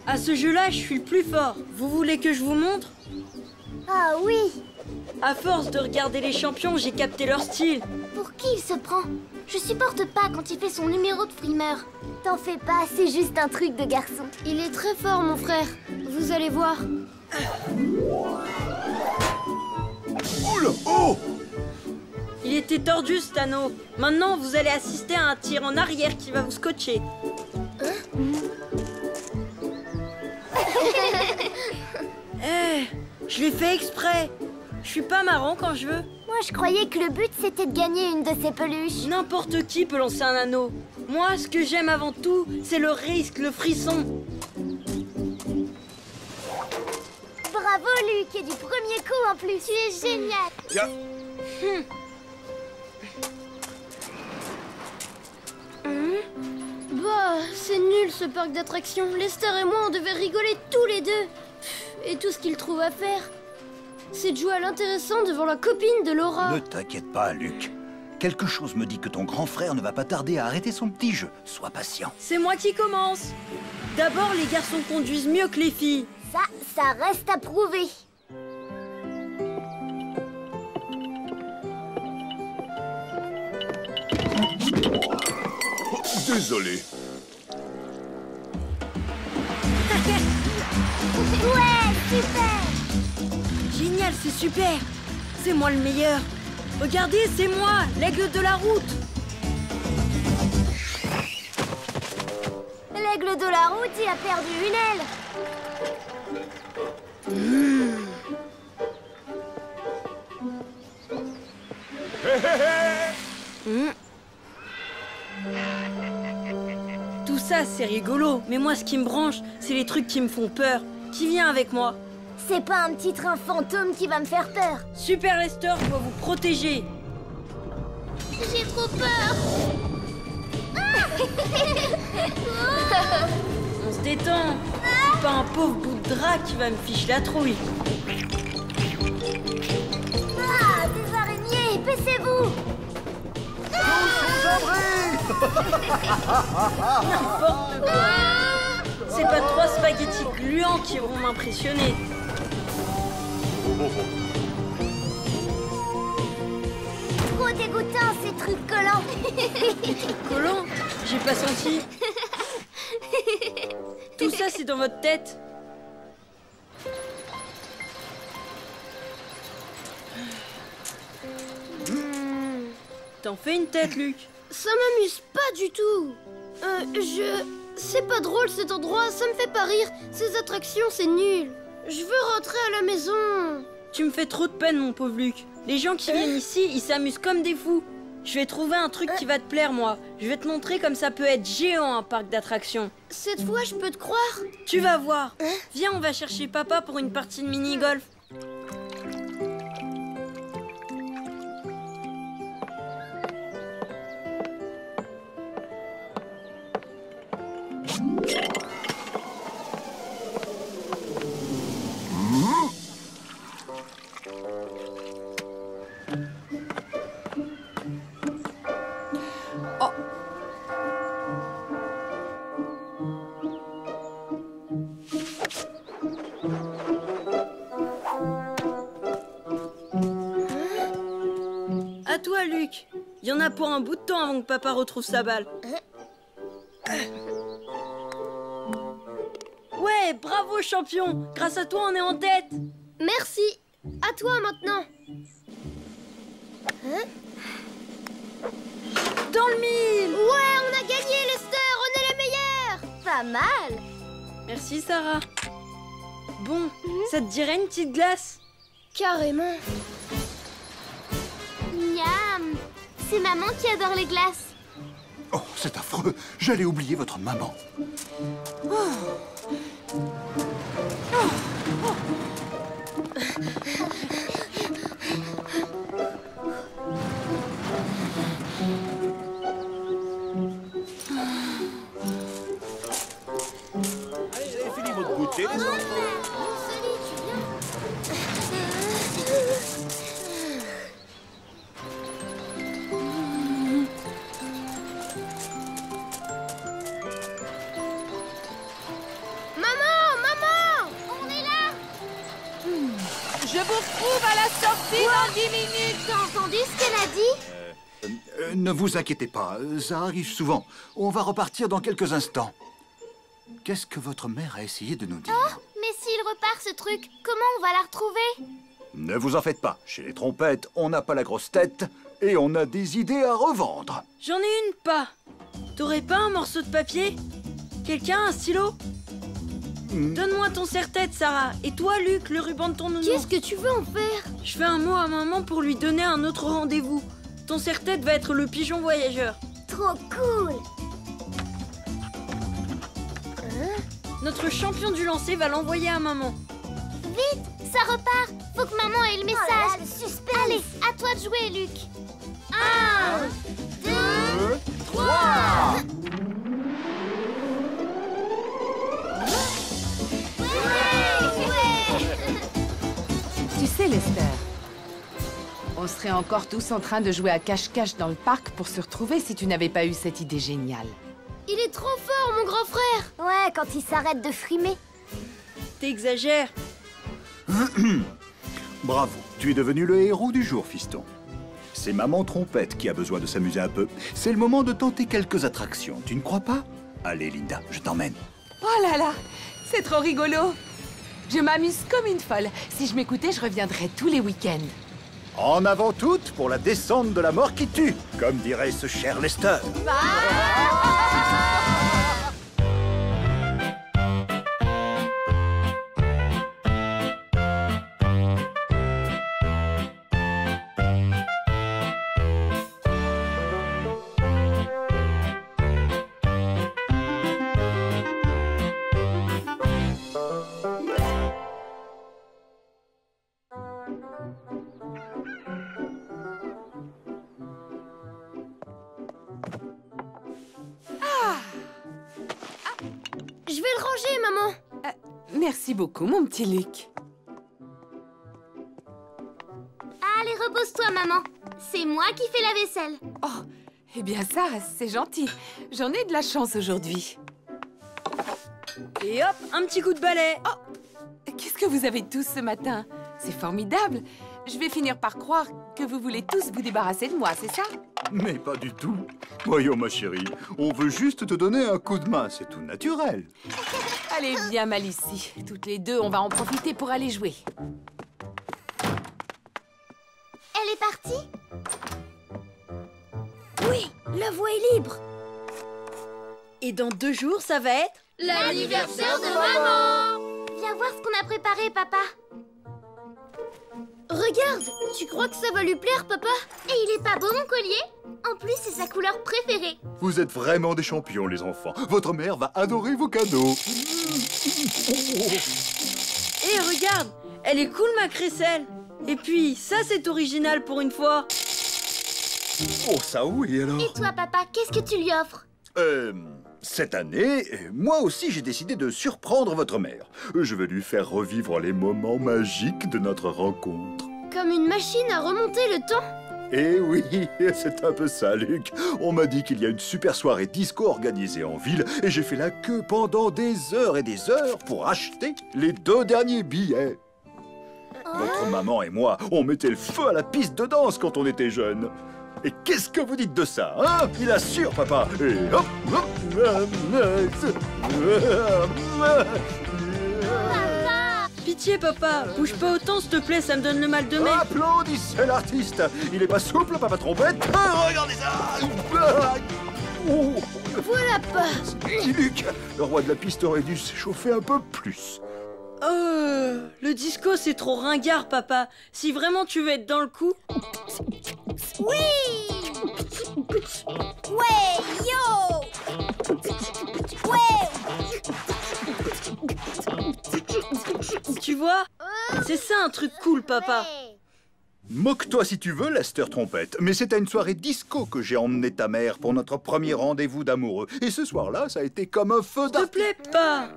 À ce jeu-là, je suis le plus fort. Vous voulez que je vous montre? Ah oui, À force de regarder les champions, j'ai capté leur style. Pour qui il se prend? Je supporte pas quand il fait son numéro de frimeur. T'en fais pas, c'est juste un truc de garçon. Il est très fort, mon frère. Vous allez voir. Oula! Oh! Il était tordu, cet anneau. Maintenant, vous allez assister à un tir en arrière qui va vous scotcher. Je l'ai fait exprès. Je suis pas marrant quand je veux. Moi, je croyais que le but, c'était de gagner une de ces peluches. N'importe qui peut lancer un anneau. Moi, ce que j'aime avant tout, c'est le risque, le frisson. Bravo, Luc, et du premier coup en plus. Tu es génial. Tiens. Bah, c'est nul ce parc d'attractions. Lester et moi, on devait rigoler tous les deux. Et tout ce qu'il trouve à faire, c'est de jouer à l'intéressant devant la copine de Laura. Ne t'inquiète pas, Luc. Quelque chose me dit que ton grand frère ne va pas tarder à arrêter son petit jeu. Sois patient. C'est moi qui commence. D'abord, les garçons conduisent mieux que les filles. Ça reste à prouver. Oh, désolé. Ouais, super. Génial, c'est super. C'est moi le meilleur. Regardez, c'est moi, l'aigle de la route. L'aigle de la route, il a perdu une aile. Tout ça, c'est rigolo. Mais moi, ce qui me branche, c'est les trucs qui me font peur. Qui vient avec moi? C'est pas un petit train fantôme qui va me faire peur. Super Lester doit vous protéger. J'ai trop peur. On se détend. C'est pas un pauvre bout de drap qui va me ficher la trouille. Ah, des araignées, baissez-vous. N'importe quoi. C'est pas 3 spaghettis gluants qui vont m'impressionner. Trop dégoûtant ces trucs collants. Collants? J'ai pas senti. Tout ça, c'est dans votre tête. T'en fais une tête, Luc. Ça m'amuse pas du tout. C'est pas drôle cet endroit, ça me fait pas rire. Ces attractions, c'est nul. Je veux rentrer à la maison. Tu me fais trop de peine, mon pauvre Luc. Les gens qui viennent ici, ils s'amusent comme des fous. Je vais trouver un truc qui va te plaire, moi. Je vais te montrer comme ça peut être géant, un parc d'attractions. Cette fois, je peux te croire. Tu vas voir. Viens, on va chercher papa pour une partie de mini-golf. À toi, Luc. Il y en a pour un bout de temps avant que papa retrouve sa balle. Ouais, bravo, champion. Grâce à toi, on est en tête. Merci. À toi maintenant. Dans le mille. Ouais, on a gagné, Lester. On est les meilleurs. Pas mal. Merci, Sarah. Bon, ça te dirait une petite glace? Carrément. Miam. C'est maman qui adore les glaces. Oh, c'est affreux. J'allais oublier votre maman. Allez, vous avez fini votre goûter, les enfants? Salut, tu viens? Maman, maman! Je vous retrouve à la sortie dans 10 minutes. T'as entendu ce qu'elle a dit? Ne vous inquiétez pas, ça arrive souvent. On va repartir dans quelques instants. Qu'est-ce que votre mère a essayé de nous dire? Oh, mais s'il repart ce truc, comment on va la retrouver? Ne vous en faites pas. Chez les trompettes, on n'a pas la grosse tête et on a des idées à revendre. J'en ai une pas. T'aurais pas un morceau de papier? Quelqu'un, un stylo? Donne-moi ton serre-tête, Sarah. Et toi, Luc, le ruban de ton nounou. Qu'est-ce que tu veux en faire? Je fais un mot à maman pour lui donner un autre rendez-vous. Ton serre-tête va être le pigeon voyageur. Trop cool! Notre champion du lancer va l'envoyer à maman. Vite, ça repart. Faut que maman ait le message. Le suspense. Allez, à toi de jouer, Luc. 1, 2, 3. Tu sais, Lester, on serait encore tous en train de jouer à cache-cache dans le parc pour se retrouver si tu n'avais pas eu cette idée géniale. Il est trop fort, mon grand frère! Ouais, quand il s'arrête de frimer. T'exagères. Bravo, tu es devenu le héros du jour, fiston. C'est maman trompette qui a besoin de s'amuser un peu. C'est le moment de tenter quelques attractions, tu ne crois pas? Allez, Linda, je t'emmène. Oh là là, c'est trop rigolo. Je m'amuse comme une folle. Si je m'écoutais, je reviendrais tous les week-ends. En avant toutes pour la descente de la mort qui tue, comme dirait ce cher Lester. Je vais le ranger, maman. Merci beaucoup, mon petit Luc. Allez, repose-toi, maman. C'est moi qui fais la vaisselle. Oh, eh bien ça, c'est gentil. J'en ai de la chance aujourd'hui. Et hop, un petit coup de balai. Oh, qu'est-ce que vous avez tous ce matin? C'est formidable. Je vais finir par croire que vous voulez tous vous débarrasser de moi, c'est ça? Mais pas du tout. Voyons, ma chérie, on veut juste te donner un coup de main, c'est tout naturel. Allez, viens, Malicie. Toutes les deux, on va en profiter pour aller jouer. Elle est partie? Oui, la voie est libre. Et dans 2 jours, ça va être... l'anniversaire de maman! Viens voir ce qu'on a préparé, papa. Regarde, tu crois que ça va lui plaire, papa? Et il est pas beau, mon collier? En plus, c'est sa couleur préférée. Vous êtes vraiment des champions, les enfants. Votre mère va adorer vos cadeaux. Hé, regarde, elle est cool, ma crécelle. Et puis, ça, c'est original pour une fois. Oh, ça oui, alors. Et toi, papa, qu'est-ce que tu lui offres? Cette année, moi aussi, j'ai décidé de surprendre votre mère. Je vais lui faire revivre les moments magiques de notre rencontre. Comme une machine à remonter le temps? Eh oui, c'est un peu ça, Luc. On m'a dit qu'il y a une super soirée disco organisée en ville et j'ai fait la queue pendant des heures et des heures pour acheter les 2 derniers billets. Votre maman et moi, on mettait le feu à la piste de danse quand on était jeunes. Et qu'est-ce que vous dites de ça, hein? Il assure, papa. Et hop, hop. Pitié, papa, bouge pas autant, s'il te plaît, ça me donne le mal de mer. Applaudissez l'artiste. Il est pas souple, papa trompette. Regardez ça. Oh. Voilà pas. Luc, le roi de la piste aurait dû s'échauffer un peu plus. Le disco, c'est trop ringard, papa. Si vraiment tu veux être dans le coup... Oui! Ouais, yo! Ouais! Tu vois? C'est ça un truc cool, papa. Moque-toi si tu veux, Lester Trompette, mais c'est à une soirée disco que j'ai emmené ta mère pour notre premier rendez-vous d'amoureux. Et ce soir-là, ça a été comme un feu d'artifice. S'il te plaît, pas.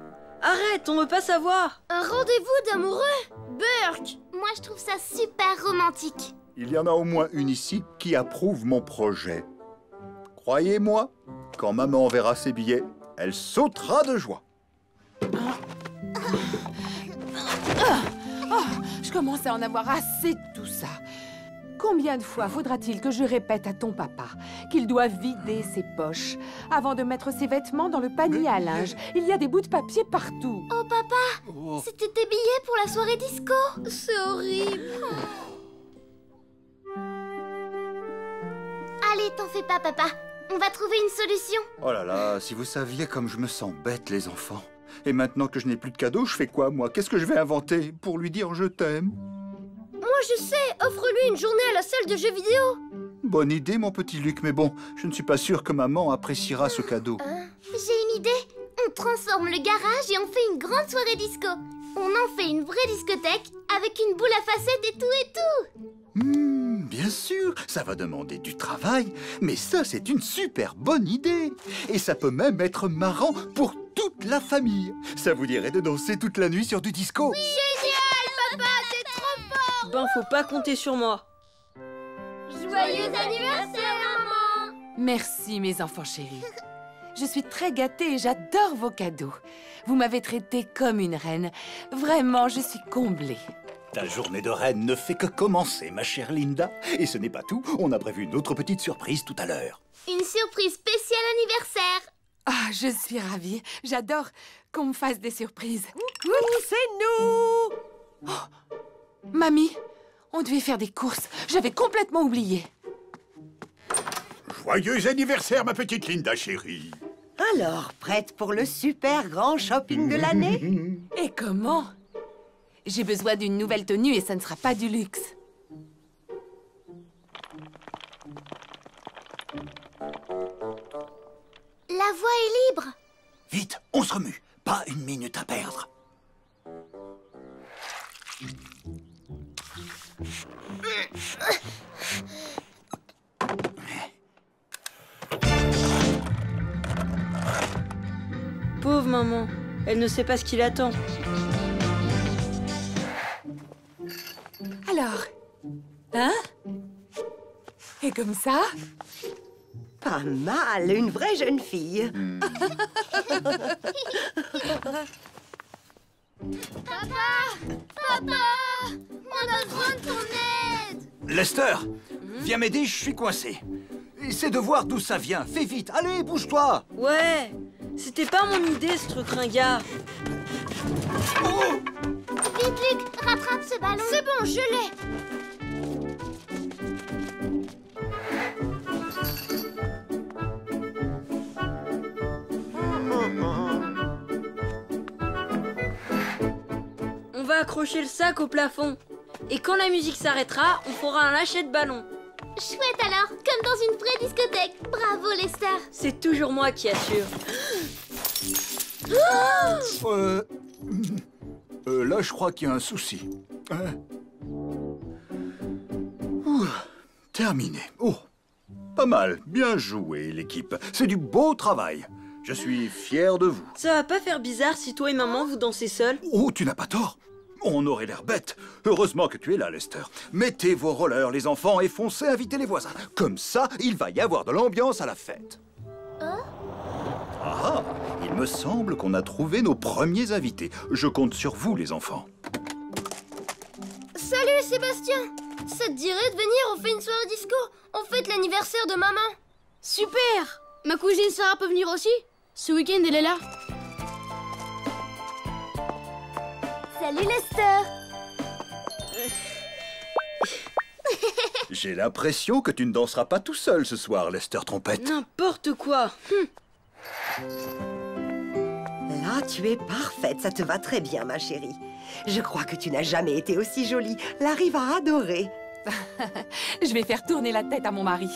Arrête, on veut pas savoir. Un rendez-vous d'amoureux? Burk! Moi, je trouve ça super romantique. Il y en a au moins une ici qui approuve mon projet. Croyez-moi, quand maman verra ses billets, elle sautera de joie. Je Je commence à en avoir assez de tout ça. Combien de fois faudra-t-il que je répète à ton papa qu'il doit vider ses poches avant de mettre ses vêtements dans le panier à linge? Il y a des bouts de papier partout. Oh papa, c'était tes billets pour la soirée disco. C'est horrible. Allez, t'en fais pas papa. On va trouver une solution. Oh là là, si vous saviez comme je me sens bête, les enfants. Et maintenant que je n'ai plus de cadeaux, je fais quoi, moi? Qu'est-ce que je vais inventer pour lui dire je t'aime? Moi, je sais. Offre-lui une journée à la salle de jeux vidéo. Bonne idée, mon petit Luc, mais bon, je ne suis pas sûr que maman appréciera ce cadeau. J'ai une idée. On transforme le garage et on fait une grande soirée disco. On en fait une vraie discothèque avec une boule à facettes et tout. Bien sûr, ça va demander du travail, mais ça, c'est une super bonne idée. Et ça peut même être marrant pour toute la famille. Ça vous dirait de danser toute la nuit sur du disco? Oui, génial, papa, t'es trop fort. Ben, faut pas compter sur moi. Joyeux anniversaire, maman. Merci, mes enfants chéris. Je suis très gâtée et j'adore vos cadeaux. Vous m'avez traitée comme une reine. Vraiment, je suis comblée. Ta journée de reine ne fait que commencer, ma chère Linda. Et ce n'est pas tout, on a prévu une autre petite surprise tout à l'heure. Une surprise spéciale anniversaire. Ah, je suis ravie. J'adore qu'on me fasse des surprises. Coucou, c'est nous! Oh, mamie, on devait faire des courses. J'avais complètement oublié. Joyeux anniversaire, ma petite Linda chérie. Alors, prête pour le super grand shopping de l'année? Et comment? J'ai besoin d'une nouvelle tenue et ça ne sera pas du luxe. La voie est libre. Vite, on se remue. Pas une minute à perdre. Pauvre maman, elle ne sait pas ce qui l'attend. Alors, hein? Et comme ça? Pas mal, une vraie jeune fille. Papa! Papa! On a besoin de ton aide! Lester, viens m'aider, je suis coincé. Essaie de voir d'où ça vient. Fais vite, allez, bouge-toi. Ouais, c'était pas mon idée, ce truc ringard. Vite, Luc, rattrape ce ballon. C'est bon, je l'ai. On va accrocher le sac au plafond. Et quand la musique s'arrêtera, on fera un lâcher de ballon. Chouette alors, comme dans une vraie discothèque. Bravo, Lester. C'est toujours moi qui assure. Là, je crois qu'il y a un souci. Terminé. Oh, pas mal. Bien joué, l'équipe. C'est du beau travail. Je suis fier de vous. Ça va pas faire bizarre si toi et maman vous dansez seuls? Oh, tu n'as pas tort. On aurait l'air bête. Heureusement que tu es là, Lester. Mettez vos rollers, les enfants, et foncez inviter les voisins. Comme ça, il va y avoir de l'ambiance à la fête. Ah, il me semble qu'on a trouvé nos premiers invités. Je compte sur vous, les enfants. Salut, Sébastien. Ça te dirait de venir, on fait une soirée disco. On fête l'anniversaire de maman. Super! Ma cousine Sarah peut venir aussi? Ce week-end, elle est là. Salut, Lester. J'ai l'impression que tu ne danseras pas tout seul ce soir, Lester Trompette. N'importe quoi. Là, tu es parfaite, ça te va très bien, ma chérie. Je crois que tu n'as jamais été aussi jolie. Larry va adorer. Je vais faire tourner la tête à mon mari.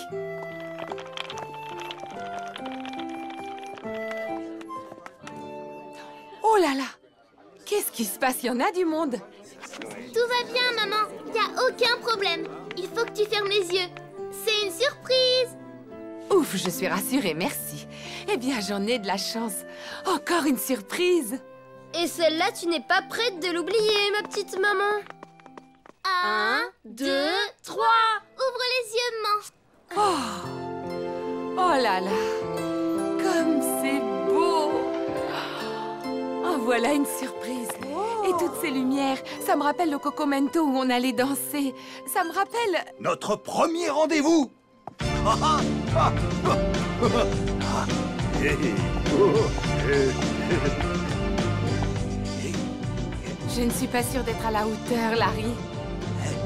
Oh là là! Qu'est-ce qui se passe? Il y en a du monde. Tout va bien, maman. Y a aucun problème. Il faut que tu fermes les yeux. C'est une surprise. Ouf, je suis rassurée, merci. Eh bien, j'en ai de la chance. Encore une surprise. Et celle-là, tu n'es pas prête de l'oublier, ma petite maman. 1, 2, 3. Ouvre les yeux, maman. Oh là là. Comme c'est beau. Oh, voilà une surprise. Et toutes ces lumières, ça me rappelle le Cocomento où on allait danser. Ça me rappelle... Notre premier rendez-vous. Je ne suis pas sûre d'être à la hauteur, Larry.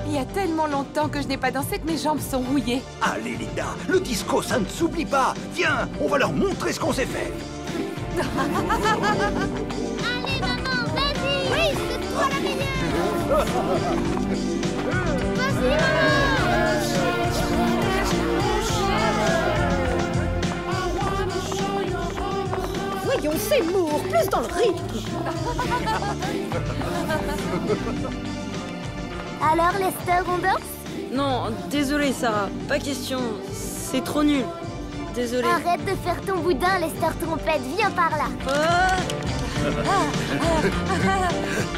Il y a tellement longtemps que je n'ai pas dansé que mes jambes sont rouillées. Allez, Linda, le disco, ça ne s'oublie pas. Viens, on va leur montrer ce qu'on sait faire. Allez, maman, vas-y. Oui, c'est toi la meilleure. Vas-y, maman. Voyons, Seymour, plus dans le rythme. Alors, Lester, on danse? Non, désolé, Sarah. Pas question. C'est trop nul. Désolé. Arrête de faire ton boudin, Lester Trompette. Viens par là.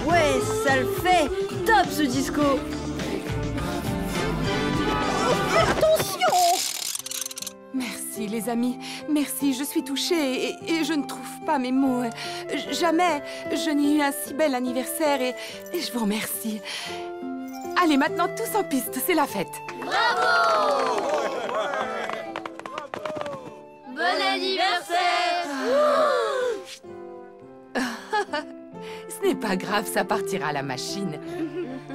Ouais, ça le fait. Top, ce disco. Attention! Merci, les amis. Merci, je suis touchée et je ne trouve pas mes mots. Jamais je n'ai eu un si bel anniversaire et je vous remercie. Allez, maintenant, tous en piste, c'est la fête. Bravo! Bon anniversaire! Ce n'est pas grave, ça partira à la machine.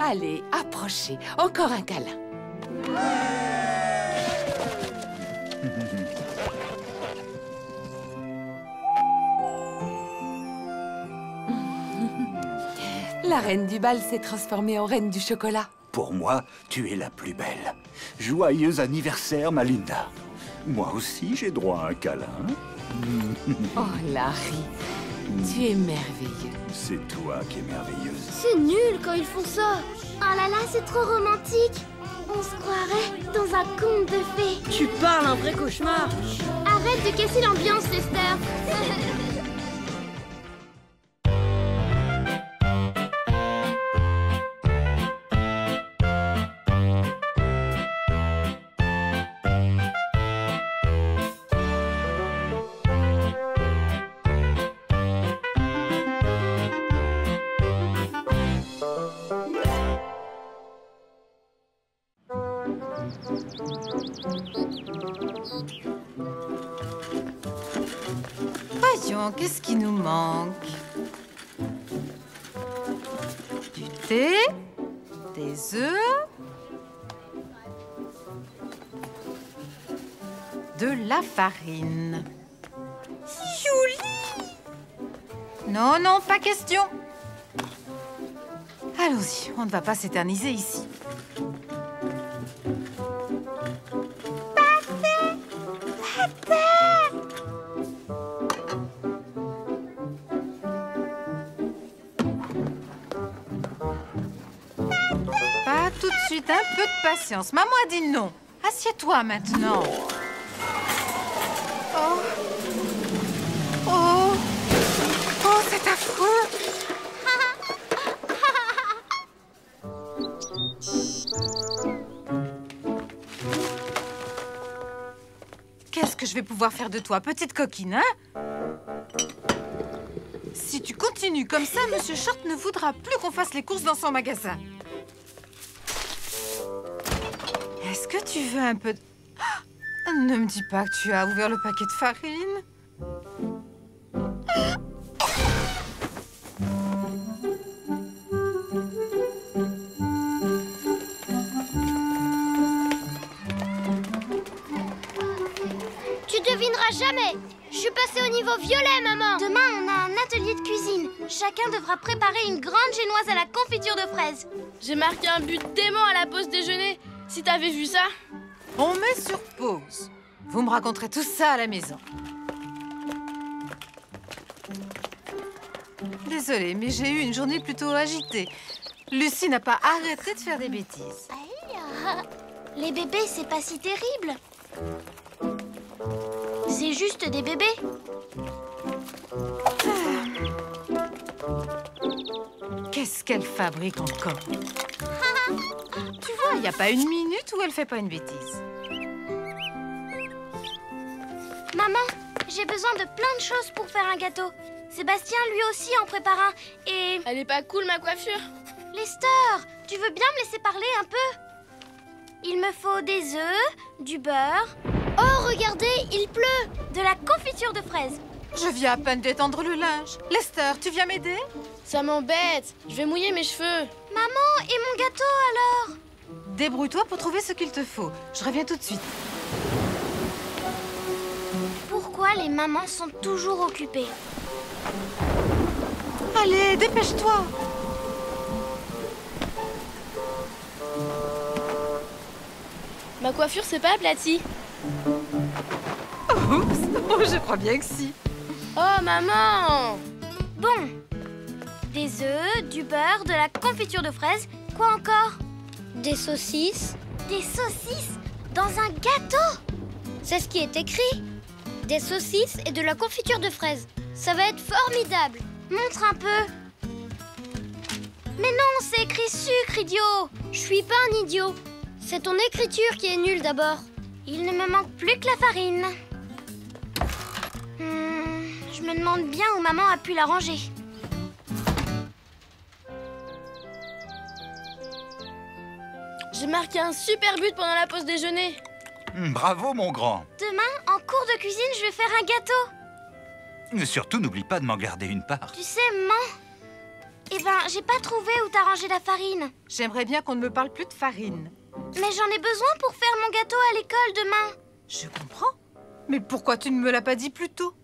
Allez, approchez. Encore un câlin. La reine du bal s'est transformée en reine du chocolat. Pour moi, tu es la plus belle. Joyeux anniversaire, ma Linda. Moi aussi, j'ai droit à un câlin. Oh, Larry, tu es merveilleux. C'est toi qui es merveilleuse. C'est nul quand ils font ça. Oh là là, c'est trop romantique. On se croirait dans un conte de fées. Tu parles un vrai cauchemar. Arrête de casser l'ambiance, Lester. Voyons, qu'est-ce qui nous manque? Du thé, des œufs, de la farine. Julie! Non, non, pas question. Allons-y, on ne va pas s'éterniser ici. Pas tout de suite, un peu de patience. Maman a dit non. Assieds-toi maintenant. Oh. Oh. Oh, c'est affreux. Qu'est-ce que je vais pouvoir faire de toi, petite coquine, hein? Si tu continues comme ça, Monsieur Short ne voudra plus qu'on fasse les courses dans son magasin. Est-ce que tu veux un peu de... Oh, ne me dis pas que tu as ouvert le paquet de farine. Tu devineras jamais. Je suis passée au niveau violet, maman. Demain, on a un atelier de cuisine. Chacun devra préparer une grande génoise à la confiture de fraises. J'ai marqué un but dément à la pause déjeuner. Si t'avais vu ça. On met sur pause. Vous me raconterez tout ça à la maison. Désolée, mais j'ai eu une journée plutôt agitée. Lucie n'a pas arrêté de faire des bêtises. Les bébés, c'est pas si terrible. C'est juste des bébés. Qu'est-ce qu'elle fabrique encore? Tu vois, il n'y a pas une minute où elle fait pas une bêtise. Maman, j'ai besoin de plein de choses pour faire un gâteau. Sébastien lui aussi en prépare un et... Elle est pas cool ma coiffure? Lester, tu veux bien me laisser parler un peu? Il me faut des œufs, du beurre... Oh, regardez, il pleut! De la confiture de fraises. Je viens à peine d'étendre le linge. Lester, tu viens m'aider? Ça m'embête. Je vais mouiller mes cheveux. Maman, et mon gâteau alors? Débrouille-toi pour trouver ce qu'il te faut. Je reviens tout de suite. Pourquoi les mamans sont toujours occupées? Allez, dépêche-toi! Ma coiffure s'est pas aplatie. Oups, oh, je crois bien que si. Oh, maman! Bon. Des œufs, du beurre, de la confiture de fraises. Quoi encore? Des saucisses. Des saucisses? Dans un gâteau? C'est ce qui est écrit. Des saucisses et de la confiture de fraises. Ça va être formidable. Montre un peu. Mais non, c'est écrit sucre, idiot. Je suis pas un idiot. C'est ton écriture qui est nulle d'abord. Il ne me manque plus que la farine. Je me demande bien où maman a pu la ranger. J'ai marqué un super but pendant la pause déjeuner. Bravo, mon grand. Demain, en cours de cuisine, je vais faire un gâteau. Surtout, n'oublie pas de m'en garder une part. Tu sais, maman, eh ben, j'ai pas trouvé où t'as rangé la farine. J'aimerais bien qu'on ne me parle plus de farine. Mais j'en ai besoin pour faire mon gâteau à l'école demain. Je comprends. Mais pourquoi tu ne me l'as pas dit plus tôt?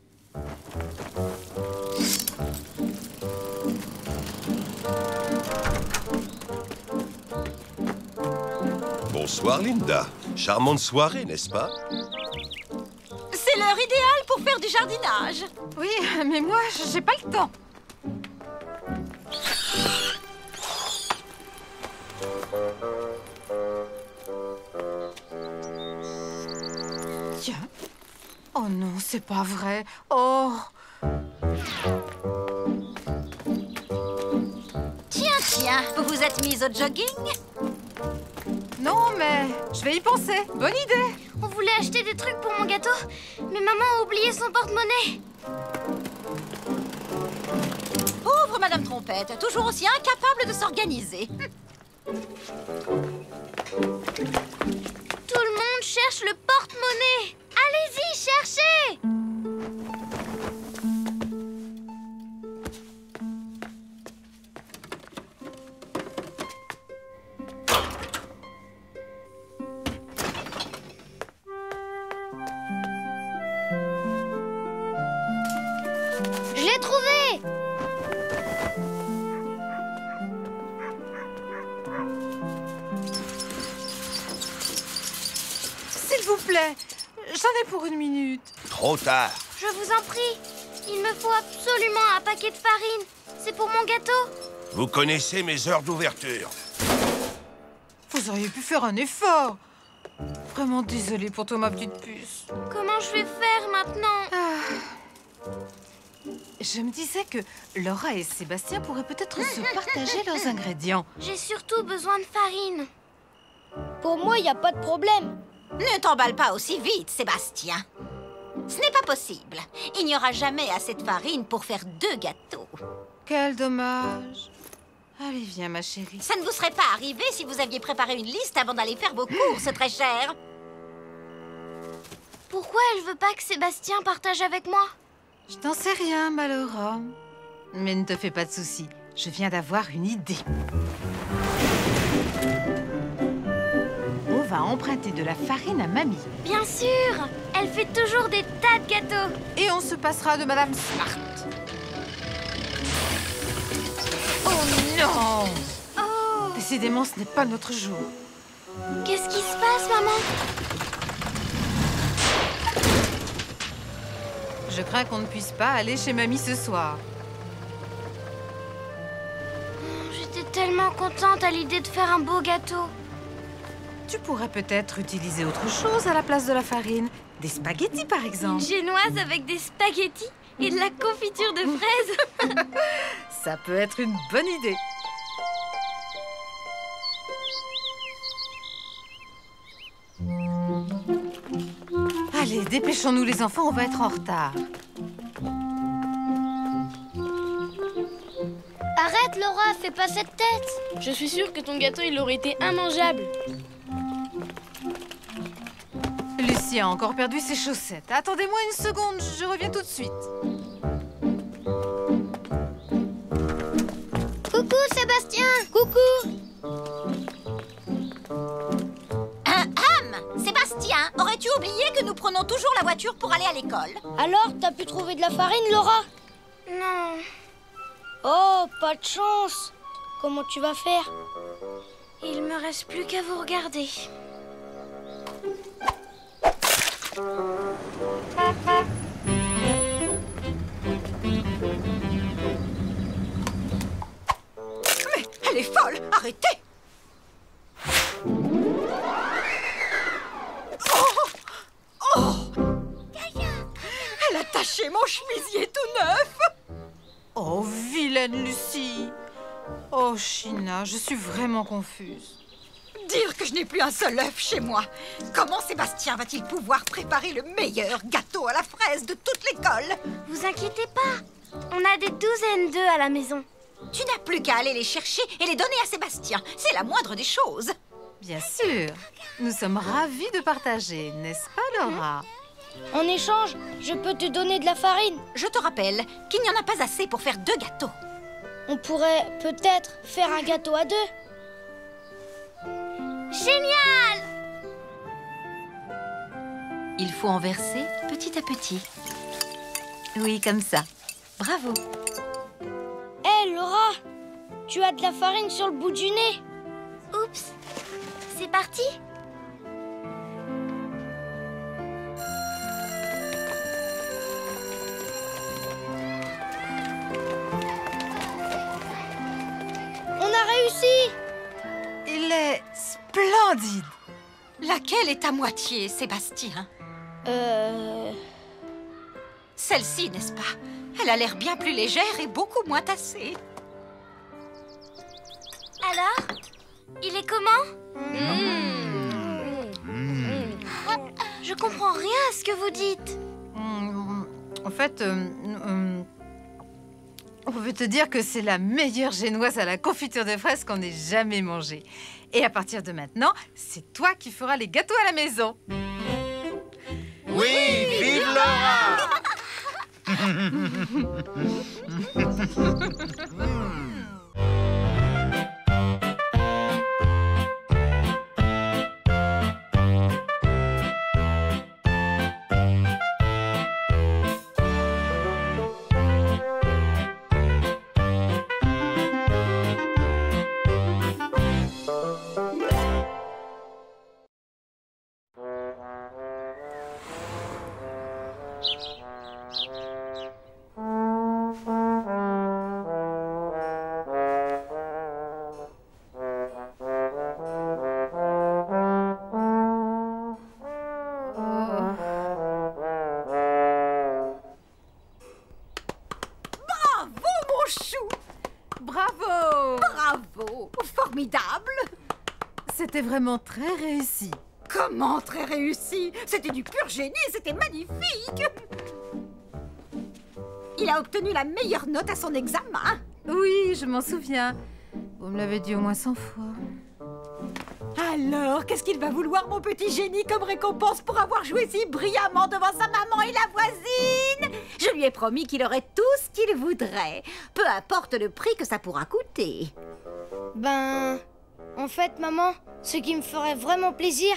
Bonsoir, Linda. Charmante soirée, n'est-ce pas? C'est l'heure idéale pour faire du jardinage. Oui, mais moi, j'ai pas le temps. Tiens. Oh non, c'est pas vrai. Oh. Tiens, vous vous êtes mise au jogging? Non, mais je vais y penser. Bonne idée. On voulait acheter des trucs pour mon gâteau, mais maman a oublié son porte-monnaie. Pauvre Madame Trompette, toujours aussi incapable de s'organiser. Tout le monde cherche le porte-monnaie. Allez-y, cherchez! Je l'ai trouvé! S'il vous plaît, j'en ai pour 1 minute. Trop tard. Je vous en prie, il me faut absolument un paquet de farine. C'est pour mon gâteau. Vous connaissez mes heures d'ouverture. Vous auriez pu faire un effort. Vraiment désolée pour toi, ma petite puce. Comment je vais faire maintenant? Je me disais que Laura et Sébastien pourraient peut-être se partager leurs ingrédients. J'ai surtout besoin de farine. Pour moi, il n'y a pas de problème. Ne t'emballe pas aussi vite, Sébastien. Ce n'est pas possible. Il n'y aura jamais assez de farine pour faire 2 gâteaux. Quel dommage. Allez, viens, ma chérie. Ça ne vous serait pas arrivé si vous aviez préparé une liste avant d'aller faire vos courses, très cher. Pourquoi elle veut pas que Sébastien partage avec moi? Je n'en sais rien, ma Laura. Mais ne te fais pas de soucis. Je viens d'avoir une idée. On va emprunter de la farine à mamie. Bien sûr. Elle fait toujours des tas de gâteaux. Et on se passera de Madame Smart. Oh non! Oh! Décidément, ce n'est pas notre jour. Qu'est-ce qui se passe, maman? Je crains qu'on ne puisse pas aller chez mamie ce soir. J'étais tellement contente à l'idée de faire un beau gâteau. Tu pourrais peut-être utiliser autre chose à la place de la farine. Des spaghettis, par exemple. Une génoise avec des spaghettis et de la confiture de fraises. Ça peut être une bonne idée. Allez, dépêchons-nous les enfants, on va être en retard. Arrête, Laura, fais pas cette tête. Je suis sûre que ton gâteau, il aurait été immangeable. Lucie a encore perdu ses chaussettes. Attendez-moi une seconde, je reviens tout de suite. Coucou, Sébastien. Coucou. Sébastien, aurais-tu oublié que nous prenons toujours la voiture pour aller à l'école? Alors, t'as pu trouver de la farine, Laura? Non. Oh, pas de chance. Comment tu vas faire? Il me reste plus qu'à vous regarder. Mais elle est folle! Arrêtez! Elle a taché mon chemisier tout neuf! Oh, vilaine Lucie. Oh, China, je suis vraiment confuse. Dire que je n'ai plus un seul œuf chez moi. Comment Sébastien va-t-il pouvoir préparer le meilleur gâteau à la fraise de toute l'école? Vous inquiétez pas, on a des douzaines d'œufs à la maison. Tu n'as plus qu'à aller les chercher et les donner à Sébastien. C'est la moindre des choses. Bien sûr. Nous sommes ravis de partager, n'est-ce pas, Laura? En échange, je peux te donner de la farine. Je te rappelle qu'il n'y en a pas assez pour faire 2 gâteaux. On pourrait peut-être faire un gâteau à 2. Génial! Il faut en verser petit à petit. Oui, comme ça. Bravo. Hé, Laura, tu as de la farine sur le bout du nez. Oups, c'est parti. On a réussi. Il est splendide. Laquelle est à moitié, Sébastien? Celle-ci, n'est-ce pas? Elle a l'air bien plus légère et beaucoup moins tassée. Alors, il est comment? Je comprends rien à ce que vous dites. En fait, on veut te dire que c'est la meilleure génoise à la confiture de fraises qu'on ait jamais mangée. Et à partir de maintenant, c'est toi qui feras les gâteaux à la maison. Oui, vive Laura! Bravo! Bravo! Formidable! C'était vraiment très réussi. Comment très réussi? C'était du pur génie, c'était magnifique! Il a obtenu la meilleure note à son examen. Oui, je m'en souviens. Vous me l'avez dit au moins 100 fois. Alors, qu'est-ce qu'il va vouloir, mon petit génie, comme récompense pour avoir joué si brillamment devant sa maman et la voisine? Je lui ai promis qu'il aurait tout ce qu'il voudrait, peu importe le prix que ça pourra coûter. Ben, en fait, maman, ce qui me ferait vraiment plaisir,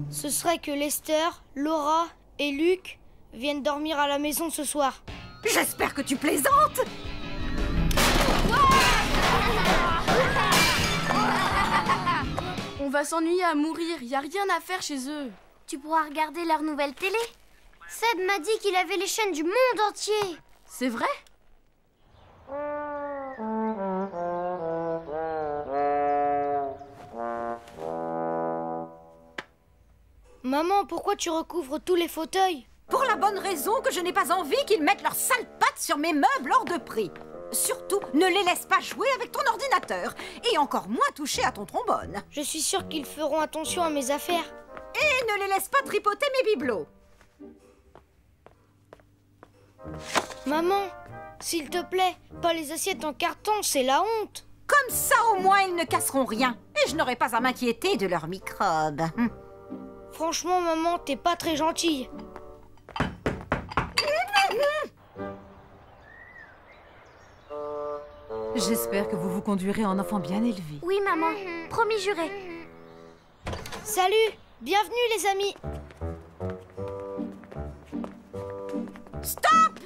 ce serait que Lester, Laura et Luc viennent dormir à la maison ce soir. J'espère que tu plaisantes. On va s'ennuyer à mourir, y a rien à faire chez eux. Tu pourras regarder leur nouvelle télé. Seb m'a dit qu'il avait les chaînes du monde entier. C'est vrai? Maman, pourquoi tu recouvres tous les fauteuils? Pour la bonne raison que je n'ai pas envie qu'ils mettent leurs sales pattes sur mes meubles hors de prix. Surtout, ne les laisse pas jouer avec ton ordinateur. Et encore moins toucher à ton trombone. Je suis sûre qu'ils feront attention à mes affaires. Et ne les laisse pas tripoter mes bibelots. Maman, S'il te plaît, pas les assiettes en carton, c'est la honte. Comme ça, au moins, ils ne casseront rien. Et je n'aurai pas à m'inquiéter de leurs microbes. Franchement, maman, t'es pas très gentille. J'espère que vous vous conduirez en enfant bien élevé. Oui, maman. Promis juré. Salut, bienvenue les amis. Stop!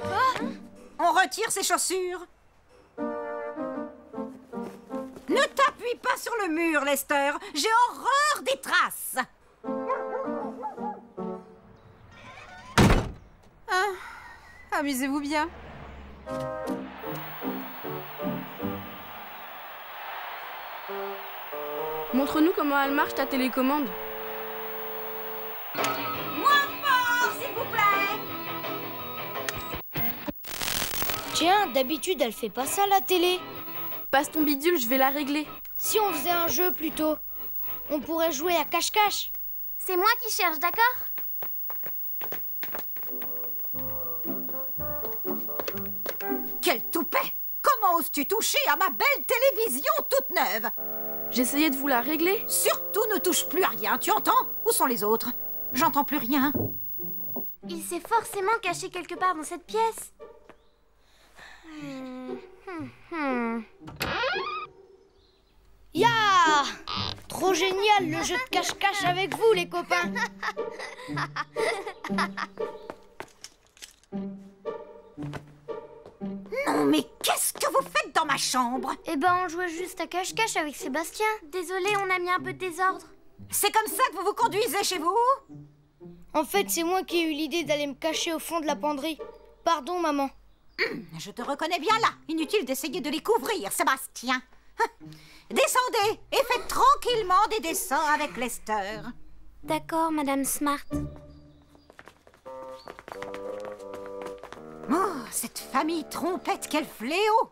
On retire ses chaussures. Ne t'appuie pas sur le mur, Lester. J'ai horreur des traces. Amusez-vous bien. Montre-nous comment elle marche, ta télécommande. Moins fort, s'il vous plaît. Tiens, d'habitude, elle fait pas ça, la télé. Passe ton bidule, je vais la régler. Si on faisait un jeu, plutôt. On pourrait jouer à cache-cache. C'est moi qui cherche, d'accord? Quel toupet! Comment oses-tu toucher à ma belle télévision toute neuve? J'essayais de vous la régler. Surtout ne touche plus à rien, tu entends? Où sont les autres? J'entends plus rien. Il s'est forcément caché quelque part dans cette pièce. Ya! Trop génial le jeu de cache-cache avec vous, les copains. Non, mais qu'est-ce que vous faites dans ma chambre? Eh ben, on jouait juste à cache-cache avec Sébastien. Désolé, on a mis un peu de désordre. C'est comme ça que vous vous conduisez chez vous? En fait, c'est moi qui ai eu l'idée d'aller me cacher au fond de la penderie. Pardon, maman. Je te reconnais bien là. Inutile d'essayer de les couvrir, Sébastien. Descendez et faites tranquillement des dessins avec Lester. D'accord, Madame Smart. Oh, cette famille trompette, quel fléau!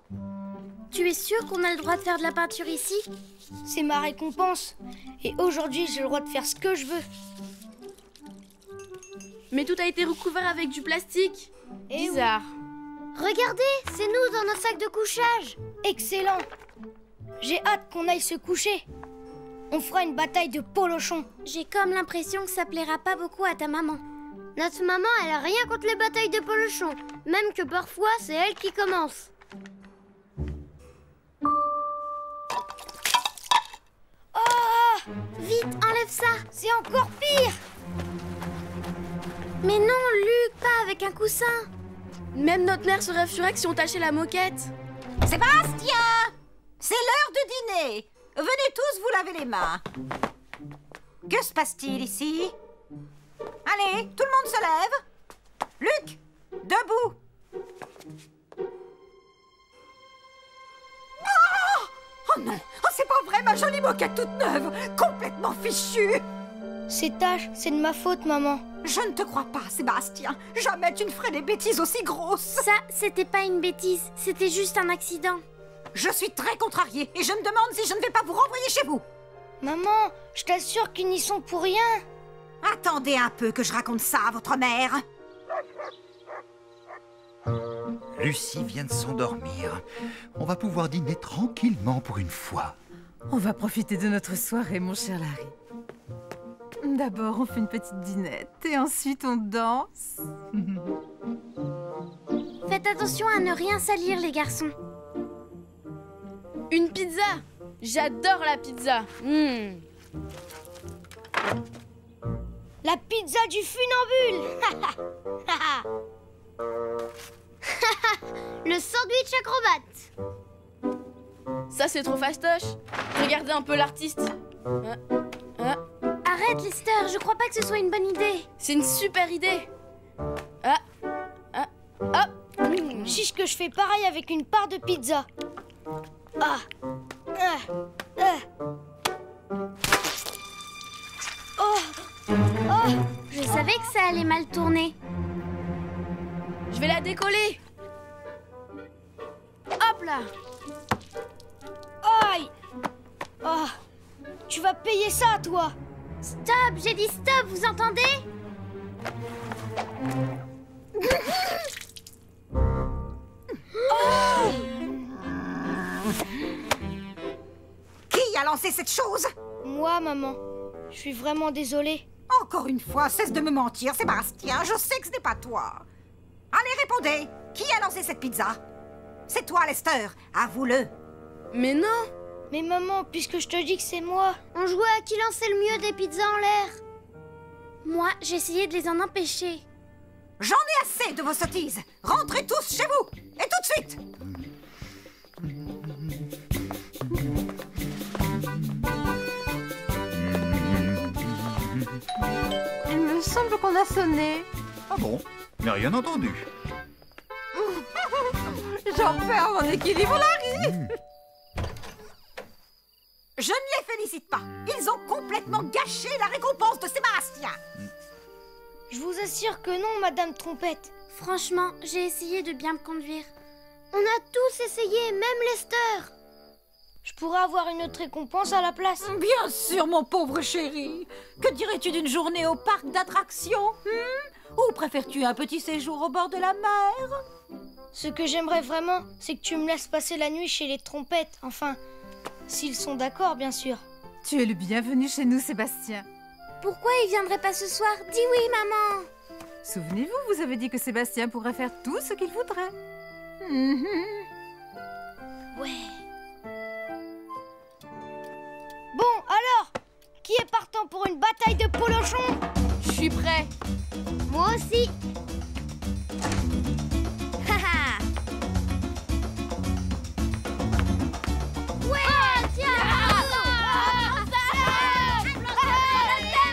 Tu es sûre qu'on a le droit de faire de la peinture ici? C'est ma récompense. Et aujourd'hui, j'ai le droit de faire ce que je veux. Mais tout a été recouvert avec du plastique. Et bizarre. Regardez, c'est nous dans nos sacs de couchage. Excellent. J'ai hâte qu'on aille se coucher. On fera une bataille de polochons. J'ai comme l'impression que ça plaira pas beaucoup à ta maman. Notre maman, elle a rien contre les batailles de polochons. Même que parfois, c'est elle qui commence. Oh! Vite, enlève ça. C'est encore pire. Mais non, Luc, pas avec un coussin. Même notre mère serait furieuse si on tâchait la moquette. Sébastien! C'est l'heure de dîner. Venez tous vous laver les mains. Que se passe-t-il ici? Allez, tout le monde se lève. Luc, debout. Oh non, oh, c'est pas vrai, ma jolie moquette toute neuve, complètement fichue. Ces taches, c'est de ma faute, maman. Je ne te crois pas, Sébastien. Jamais tu ne ferais des bêtises aussi grosses. Ça, c'était pas une bêtise, c'était juste un accident. Je suis très contrariée et je me demande si je ne vais pas vous renvoyer chez vous. Maman, je t'assure qu'ils n'y sont pour rien. Attendez un peu que je raconte ça à votre mère. Lucie vient de s'endormir. On va pouvoir dîner tranquillement pour une fois. On va profiter de notre soirée, mon cher Larry. D'abord, on fait une petite dînette et ensuite on danse. Faites attention à ne rien salir, les garçons. Une pizza! J'adore la pizza. La pizza du funambule. Le sandwich acrobate. Ça, c'est trop fastoche. Regardez un peu l'artiste. Arrête, Lester, je crois pas que ce soit une bonne idée. C'est une super idée. Chiche que je fais pareil avec une part de pizza. Je savais que ça allait mal tourner. Je vais la décoller. Hop là. Aïe. Oh, tu vas payer ça, toi. Stop, j'ai dit stop, vous entendez? a lancé cette chose? Moi, maman. Je suis vraiment désolée. Encore une fois, cesse de me mentir, Sébastien. Je sais que ce n'est pas toi. Allez, répondez. Qui a lancé cette pizza? C'est toi, Lester. Avoue-le. Mais non. Mais maman, puisque je te dis que c'est moi, on jouait à qui lançait le mieux des pizzas en l'air. Moi, j'ai essayé de les en empêcher. J'en ai assez de vos sottises. Rentrez tous chez vous. Et tout de suite. Il me semble qu'on a sonné. Ah bon? Mais rien entendu. J'en perds mon équilibre, Larry. Je ne les félicite pas. Ils ont complètement gâché la récompense de Sébastien. Je vous assure que non, Madame Trompette. Franchement, j'ai essayé de bien me conduire. On a tous essayé, même Lester. Je pourrais avoir une autre récompense à la place. Bien sûr, mon pauvre chéri. Que dirais-tu d'une journée au parc d'attractions? Ou préfères-tu un petit séjour au bord de la mer? Ce que j'aimerais vraiment, c'est que tu me laisses passer la nuit chez les Trompettes. Enfin, s'ils sont d'accord, bien sûr. Tu es le bienvenu chez nous, Sébastien. Pourquoi il viendrait pas ce soir? Dis oui, maman. Souvenez-vous, vous avez dit que Sébastien pourrait faire tout ce qu'il voudrait. Ouais. Bon, alors, qui est partant pour une bataille de polochons? Je suis prêt. Moi aussi. Haha. Ouais,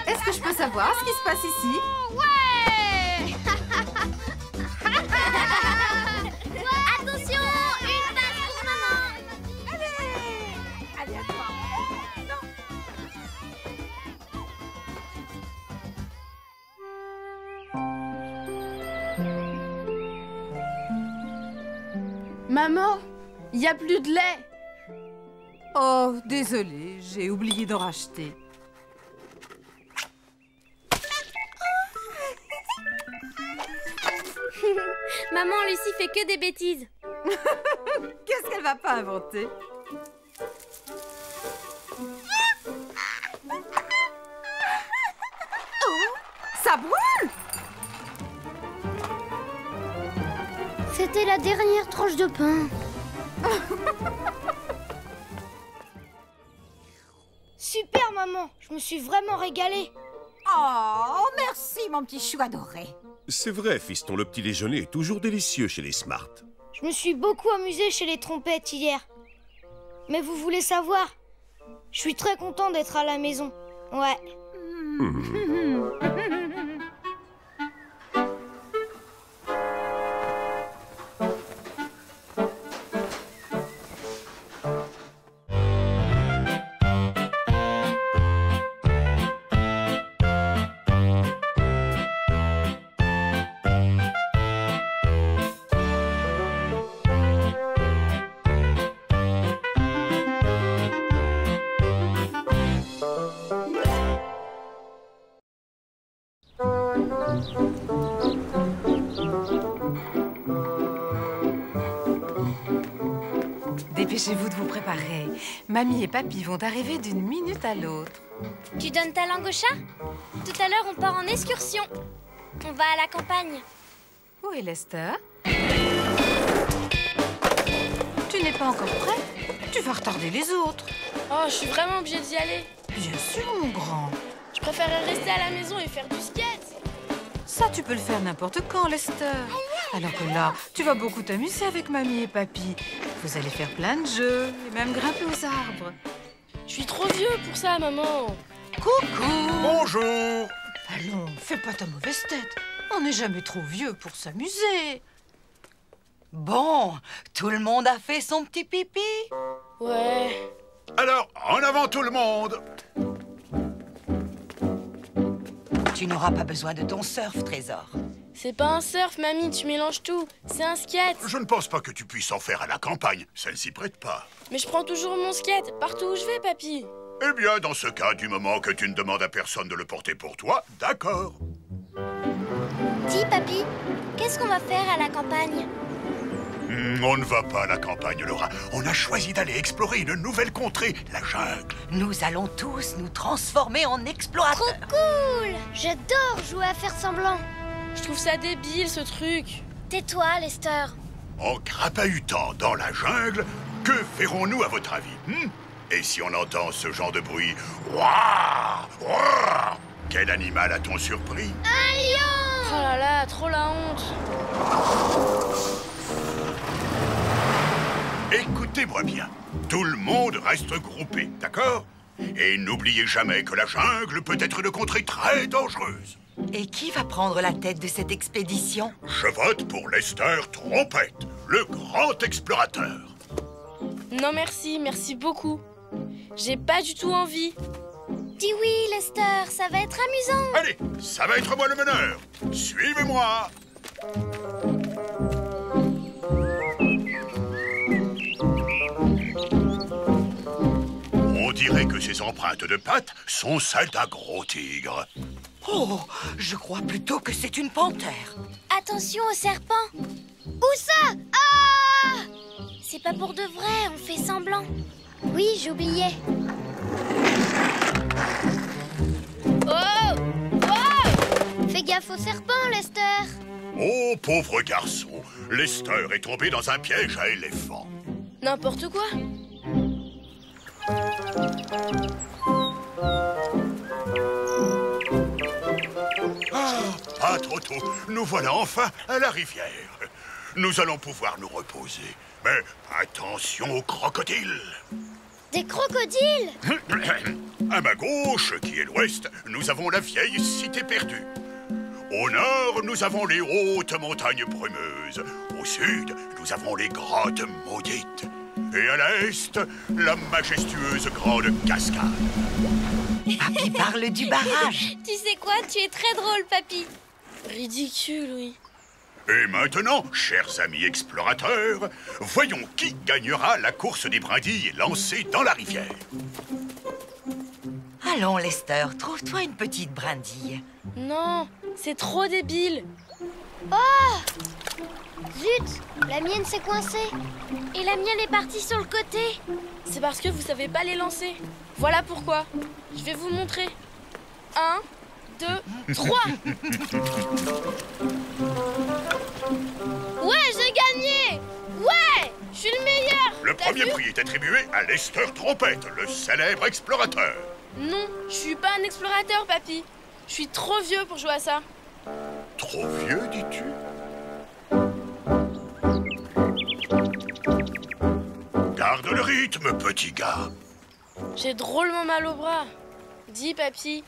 Est-ce que je peux savoir ce qui se passe ici? Ouais. Attention, une passe pour maman. Allez, à toi. Maman, il n'y a plus de lait. Oh, désolée, j'ai oublié d'en racheter. Maman, Lucie fait que des bêtises. Qu'est-ce qu'elle va pas inventer? Ça brûle! C'était la dernière tranche de pain. Super, maman. Je me suis vraiment régalée. Oh, merci, mon petit chou adoré. C'est vrai, fiston, le petit déjeuner est toujours délicieux chez les Smart. Je me suis beaucoup amusée chez les Trompettes hier. Mais vous voulez savoir? Je suis très content d'être à la maison. Ouais. Dépêchez-vous de vous préparer. Mamie et Papy vont arriver d'une minute à l'autre. Tu donnes ta langue au chat? Tout à l'heure, on part en excursion. On va à la campagne. Où est Lester? Tu n'es pas encore prêt? Tu vas retarder les autres. Oh, je suis vraiment obligée d'y aller. Bien sûr, mon grand. Je préférerais rester à la maison et faire du skate. Ça, tu peux le faire n'importe quand, Lester. Alors que là, tu vas beaucoup t'amuser avec Mamie et Papy. Vous allez faire plein de jeux et même grimper aux arbres. Je suis trop vieux pour ça, maman. Coucou! Bonjour! Allons, fais pas ta mauvaise tête. On n'est jamais trop vieux pour s'amuser. Bon, tout le monde a fait son petit pipi? Ouais. Alors, en avant tout le monde! Tu n'auras pas besoin de ton surf, Trésor. C'est pas un surf, mamie, tu mélanges tout. C'est un skate. Je ne pense pas que tu puisses en faire à la campagne. Ça ne s'y prête pas. Mais je prends toujours mon skate, partout où je vais, papy. Eh bien, dans ce cas, du moment que tu ne demandes à personne de le porter pour toi, d'accord. Dis, papy, qu'est-ce qu'on va faire à la campagne? On ne va pas à la campagne, Laura. On a choisi d'aller explorer une nouvelle contrée, la jungle. Nous allons tous nous transformer en explorateurs. Trop cool! J'adore jouer à faire semblant. Je trouve ça débile, ce truc. Tais-toi, Lester. En crapahutant dans la jungle, que verrons-nous à votre avis? Et si on entend ce genre de bruit? Ouah! Ouah! Quel animal a-t-on surpris? Un lion! Oh là là, trop la honte. Écoutez-moi bien. Tout le monde reste groupé, d'accord? Et n'oubliez jamais que la jungle peut être une contrée très dangereuse. Et qui va prendre la tête de cette expédition? Je vote pour Lester Trompette, le grand explorateur. Non merci, merci beaucoup. J'ai pas du tout envie. Dis oui, Lester, ça va être amusant. Allez, ça va être moi le meneur. Suivez-moi. On dirait que ces empreintes de pattes sont celles d'un gros tigre. Oh, je crois plutôt que c'est une panthère. Attention au serpent. Où ça? Ah! C'est pas pour de vrai, on fait semblant. Oui, j'oubliais. Oh! Oh! Fais gaffe au serpent, Lester. Oh, pauvre garçon. Lester est tombé dans un piège à éléphant. N'importe quoi. Ah, pas trop tôt. Nous voilà enfin à la rivière. Nous allons pouvoir nous reposer. Mais attention aux crocodiles. Des crocodiles? À ma gauche, qui est l'ouest, nous avons la vieille cité perdue. Au nord, nous avons les hautes montagnes brumeuses. Au sud, nous avons les grottes maudites. Et à l'est, la majestueuse grande cascade. Papy parle du barrage. Tu sais quoi? Tu es très drôle, papy. Ridicule, oui. Et maintenant, chers amis explorateurs, voyons qui gagnera la course des brindilles lancée dans la rivière. Allons, Lester, trouve-toi une petite brindille. Non, c'est trop débile. Oh! Zut! La mienne s'est coincée. Et la mienne est partie sur le côté. C'est parce que vous savez pas les lancer. Voilà pourquoi. Je vais vous montrer. 1, 2, 3. Ouais, j'ai gagné! Ouais! Je suis le meilleur! Le premier prix est attribué à Lester Trompette, le célèbre explorateur. Non, je suis pas un explorateur, papy. Je suis trop vieux pour jouer à ça. Trop vieux, dis-tu? Garde le rythme, petit gars. J'ai drôlement mal au bras. Dis, papy,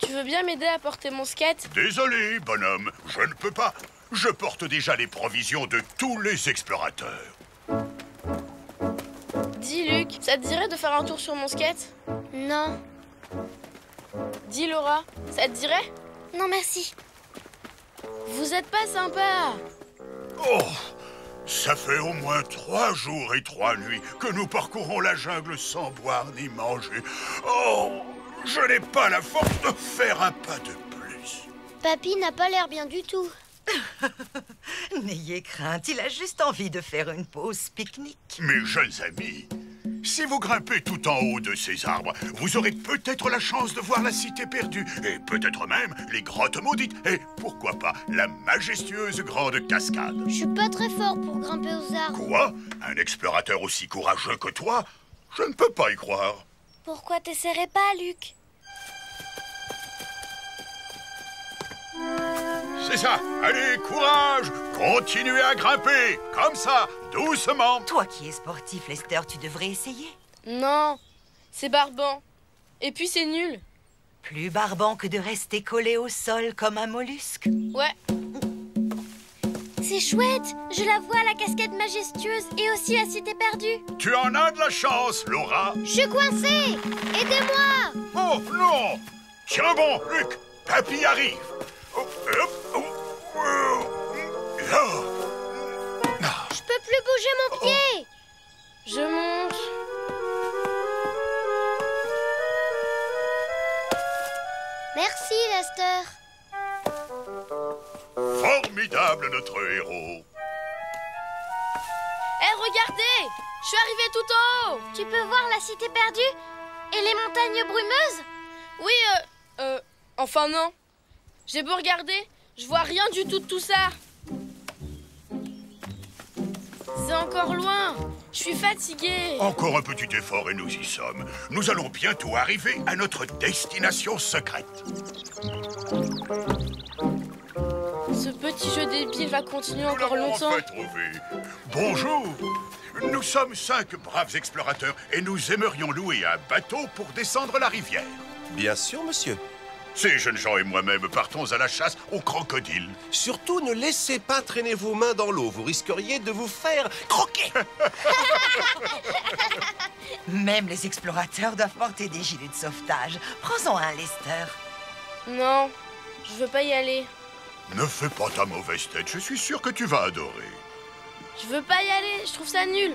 tu veux bien m'aider à porter mon skate? Désolé, bonhomme, je ne peux pas. Je porte déjà les provisions de tous les explorateurs. Dis, Luc, ça te dirait de faire un tour sur mon skate? Non. Dis, Laura, ça te dirait? Non, merci. Vous êtes pas sympa. Oh, ça fait au moins 3 jours et 3 nuits que nous parcourons la jungle sans boire ni manger. Oh, je n'ai pas la force de faire un pas de plus. Papy n'a pas l'air bien du tout. N'ayez crainte, il a juste envie de faire une pause pique-nique. Mes jeunes amis, si vous grimpez tout en haut de ces arbres, vous aurez peut-être la chance de voir la cité perdue, et peut-être même les grottes maudites, et pourquoi pas la majestueuse grande cascade. Je suis pas très fort pour grimper aux arbres. Quoi? Un explorateur aussi courageux que toi? Je ne peux pas y croire. Pourquoi t'essaierais pas, Luc? C'est ça. Allez, courage. Continuez à grimper. Comme ça, doucement. Toi qui es sportif, Lester, tu devrais essayer. Non, c'est barbant. Et puis c'est nul. Plus barbant que de rester collé au sol comme un mollusque. Ouais. C'est chouette. Je la vois, la cascade majestueuse et aussi la cité perdue. Tu en as de la chance, Laura. Je suis coincée. Aidez-moi. Oh, non. Tiens bon, Luc. Papy arrive. Je peux plus bouger mon pied. Je monte. Merci, Lester. Formidable, notre héros. regardez! Je suis arrivée tout en haut! Tu peux voir la cité perdue? Et les montagnes brumeuses? Oui, enfin non. J'ai beau regarder, je vois rien du tout de tout ça. C'est encore loin. Je suis fatiguée. Encore un petit effort et nous y sommes. Nous allons bientôt arriver à notre destination secrète. Ce petit jeu débile va continuer encore longtemps. Enfin trouvé. Bonjour. Nous sommes 5 braves explorateurs et nous aimerions louer un bateau pour descendre la rivière. Bien sûr, monsieur. Ces jeunes gens et moi-même partons à la chasse aux crocodiles. Surtout, ne laissez pas traîner vos mains dans l'eau. Vous risqueriez de vous faire croquer. Même les explorateurs doivent porter des gilets de sauvetage. Prends-en un, Lester. Non, je veux pas y aller. Ne fais pas ta mauvaise tête, je suis sûr que tu vas adorer. Je veux pas y aller, je trouve ça nul.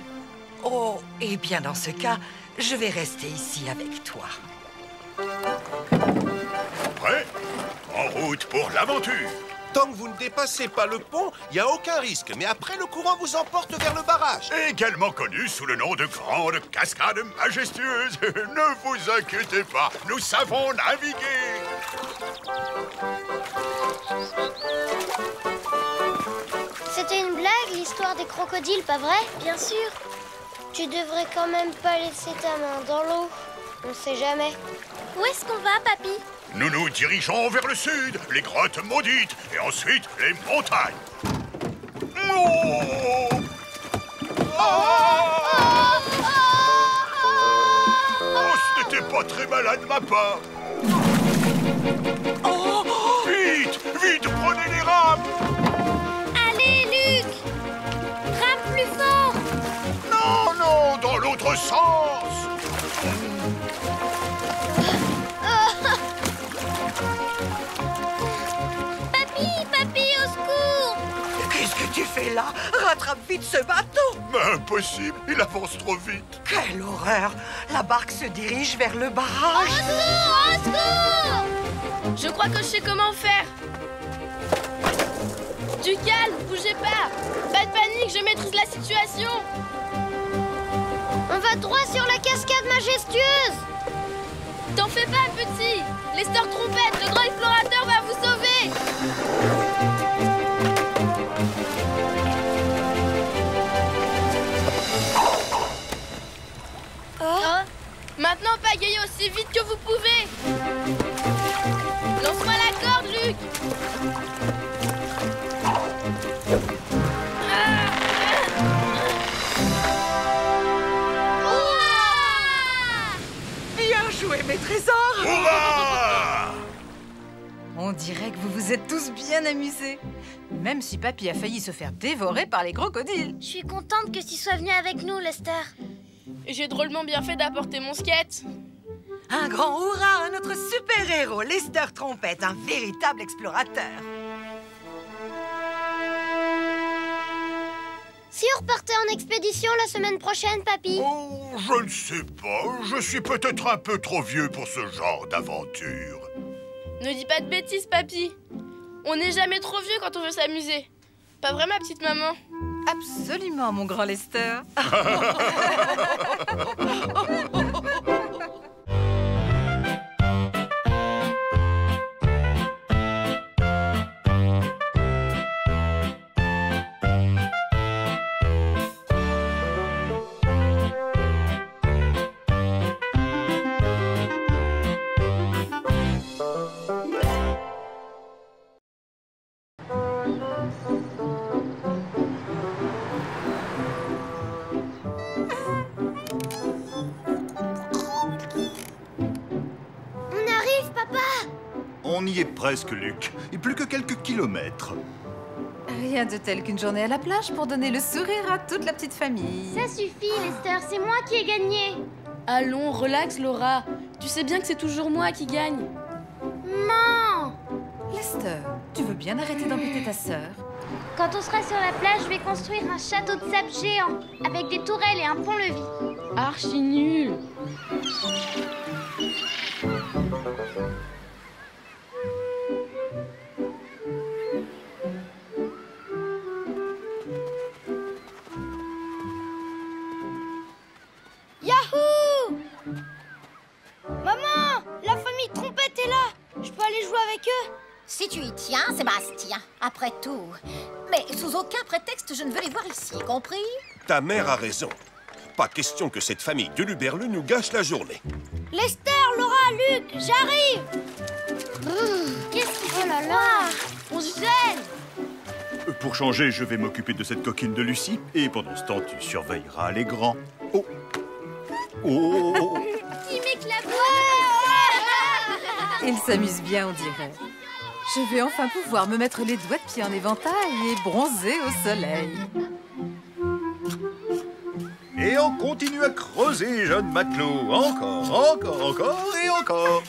Oh, eh bien dans ce cas, je vais rester ici avec toi. Prêt? En route pour l'aventure. Tant que vous ne dépassez pas le pont, il n'y a aucun risque. Mais après, le courant vous emporte vers le barrage. Également connu sous le nom de Grande Cascade Majestueuse. Ne vous inquiétez pas, nous savons naviguer. C'était une blague, l'histoire des crocodiles, pas vrai? Bien sûr. Tu devrais quand même pas laisser ta main dans l'eau. On sait jamais. Où est-ce qu'on va, papy? Nous nous dirigeons vers le sud, les grottes maudites, et ensuite les montagnes. Oh! Oh, ce n'était pas très malin de ma part. Oh! Vite, vite, prenez les rames. Allez, Luc! Rame plus fort! Non, non, dans l'autre sens. Papy, au secours! Qu'est-ce que tu fais là? Rattrape vite ce bateau! Mais impossible, il avance trop vite. Quelle horreur! La barque se dirige vers le Au barrage. secours! Au secours! Je crois que je sais comment faire. Du calme, bougez pas. Pas de panique, je maîtrise la situation. On va droit sur la cascade majestueuse. T'en fais pas, petit. Lester Trompette, le grand explorateur va vous sauver. Oh. Maintenant, pagayez aussi vite que vous pouvez. Lance-moi la corde, Luc. Bien joué, mes trésors! Hurrah! On dirait que vous vous êtes tous bien amusés. Même si papy a failli se faire dévorer par les crocodiles. Je suis contente que tu sois venu avec nous, Lester. J'ai drôlement bien fait d'apporter mon skate. Un grand hurrah à notre super-héros, Lester Trompette, un véritable explorateur. Si on repartait en expédition la semaine prochaine, papy? Oh, je ne sais pas. Je suis peut-être un peu trop vieux pour ce genre d'aventure. Ne dis pas de bêtises, papy. On n'est jamais trop vieux quand on veut s'amuser. Pas vrai, ma petite maman? Absolument, mon grand Lester. On y est presque, Luc. Et plus que quelques kilomètres. Rien de tel qu'une journée à la plage pour donner le sourire à toute la petite famille. Ça suffit, Lester, c'est moi qui ai gagné. Allons, relax, Laura. Tu sais bien que c'est toujours moi qui gagne. Non! Lester, tu veux bien arrêter d'embêter ta sœur? Quand on sera sur la plage, je vais construire un château de sable géant avec des tourelles et un pont-levis. Archi nul. Je peux aller jouer avec eux? Si tu y tiens, Sébastien, après tout. Mais sous aucun prétexte, je ne veux les voir ici, compris? Ta mère a raison. Pas question que cette famille de Luberlu nous gâche la journée. Lester, Laura, Luc, j'arrive! Qu'est-ce qu'il faut là? On se gêne! Pour changer, je vais m'occuper de cette coquine de Lucie. Et pendant ce temps, tu surveilleras les grands. Oh! Oh! Qui m'éclabousse! Il s'amuse bien, on dirait. Je vais enfin pouvoir me mettre les doigts de pied en éventail et bronzer au soleil. Et on continue à creuser, jeune matelot. Encore, encore, encore et encore.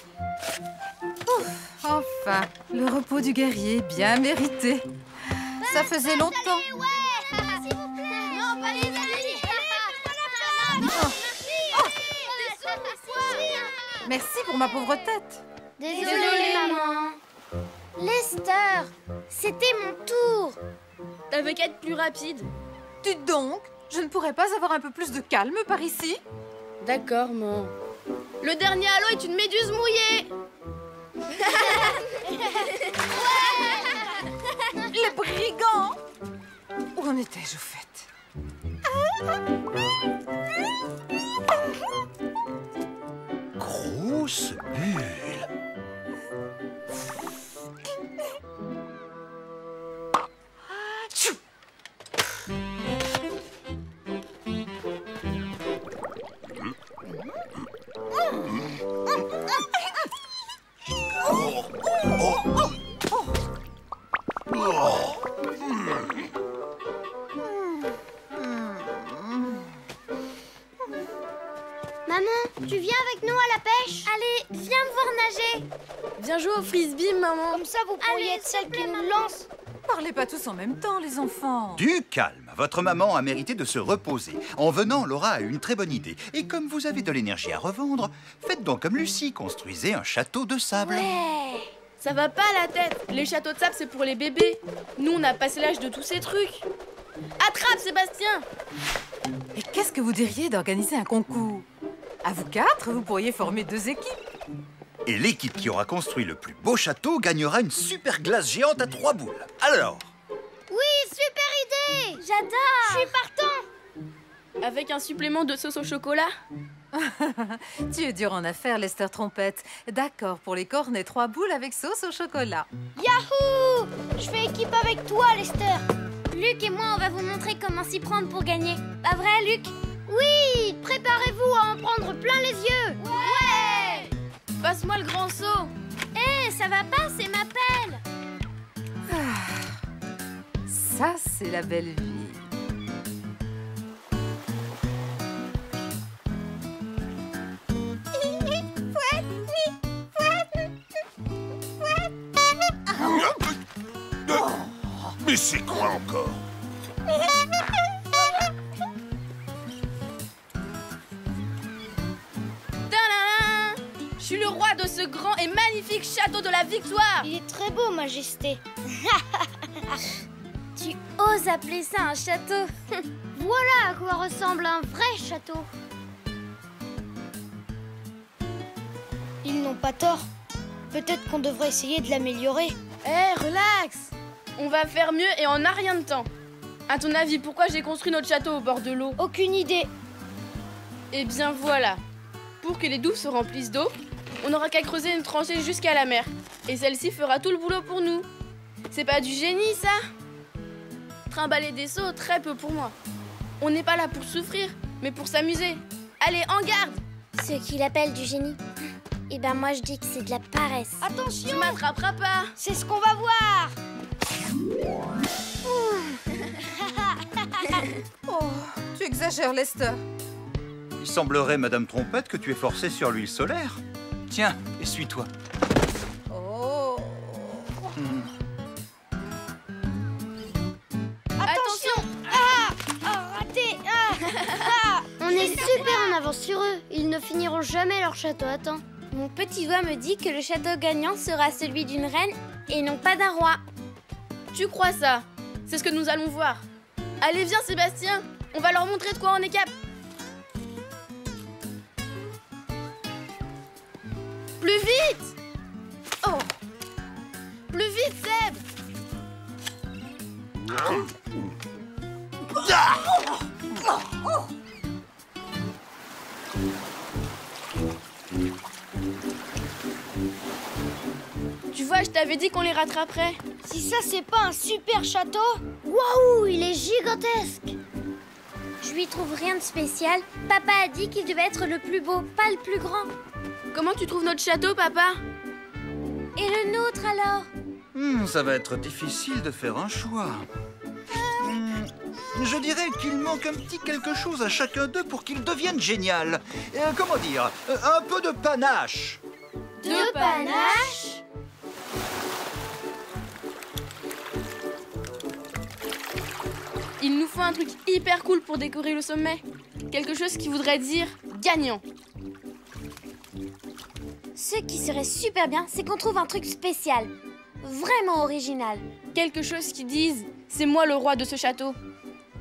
Ouf, enfin, le repos du guerrier, bien mérité. Ça faisait longtemps. S'il vous plaît! Non, pas les amis! Merci pour ma pauvre tête. Désolée, maman. Lester, c'était mon tour. T'avais qu'à être plus rapide. Dites donc, je ne pourrais pas avoir un peu plus de calme par ici? D'accord, maman. Le dernier halo est une méduse mouillée. Les brigands! Où en étais-je au fait? Grosse bulle. Maman, tu viens avec nous à la pêche? Allez, viens me voir nager. Viens jouer au frisbee, maman. Comme ça, vous pourriez être celle qui nous lance. Parlez pas tous en même temps, les enfants. Du calme. Votre maman a mérité de se reposer. En venant, Laura a eu une très bonne idée. Et comme vous avez de l'énergie à revendre, faites donc comme Lucie, construisez un château de sable. Ouais. Ça va pas à la tête. Les châteaux de sable, c'est pour les bébés. Nous, on a passé l'âge de tous ces trucs. Attrape, Sébastien! Et qu'est-ce que vous diriez d'organiser un concours? À vous quatre, vous pourriez former 2 équipes. Et l'équipe qui aura construit le plus beau château gagnera une super glace géante à 3 boules. Alors? Oui, super idée! J'adore! Je suis partant! Avec un supplément de sauce au chocolat? Tu es dur en affaires, Lester Trompette. D'accord, pour les cornets, 3 boules avec sauce au chocolat. Yahoo! Je fais équipe avec toi, Lester. Luc et moi, on va vous montrer comment s'y prendre pour gagner. Pas vrai, Luc? Oui! Préparez-vous à en prendre plein les yeux! Ouais! Passe-moi le grand seau. Hé, ça va pas, c'est ma pelle! Ça, c'est la belle vie. Mais c'est quoi encore? Tadam! Je suis le roi de ce grand et magnifique château de la Victoire. Il est très beau, Majesté. Tu oses appeler ça un château? Voilà à quoi ressemble un vrai château. Ils n'ont pas tort. Peut-être qu'on devrait essayer de l'améliorer. Hé, relax! On va faire mieux et en a rien de temps. À ton avis, pourquoi j'ai construit notre château au bord de l'eau? Aucune idée. Eh bien voilà. Pour que les douves se remplissent d'eau, on n'aura qu'à creuser une tranchée jusqu'à la mer. Et celle-ci fera tout le boulot pour nous. C'est pas du génie, ça? Trimballer des seaux, très peu pour moi. On n'est pas là pour souffrir, mais pour s'amuser. Allez, en garde! Ce qu'il appelle du génie. Eh ben moi je dis que c'est de la paresse. Attention! Tu m'attraperas pas! C'est ce qu'on va voir! Oh, tu exagères, Lester. Il semblerait, Madame Trompette, que tu es forcée sur l'huile solaire. Tiens, essuie-toi. Oh. Attention! Raté! On est super en avance sur eux. Ils ne finiront jamais leur château à temps. Mon petit doigt me dit que le château gagnant sera celui d'une reine et non pas d'un roi. Tu crois ça? C'est ce que nous allons voir. Allez, viens, Sébastien. On va leur montrer de quoi on est capable. Plus vite! Oh. Plus vite, Seb. Tu vois, je t'avais dit qu'on les rattraperait. Si ça, c'est pas un super château? Waouh, il est gigantesque! Je lui trouve rien de spécial. Papa a dit qu'il devait être le plus beau, pas le plus grand. Comment tu trouves notre château, papa? Et le nôtre, alors? Ça va être difficile de faire un choix. Je dirais qu'il manque un petit quelque chose à chacun d'eux pour qu'ils deviennent génial. Comment dire? Un peu de panache. De panache? Il nous faut un truc hyper cool pour décorer le sommet. Quelque chose qui voudrait dire gagnant. Ce qui serait super bien, c'est qu'on trouve un truc spécial. Vraiment original. Quelque chose qui dise « c'est moi le roi de ce château ».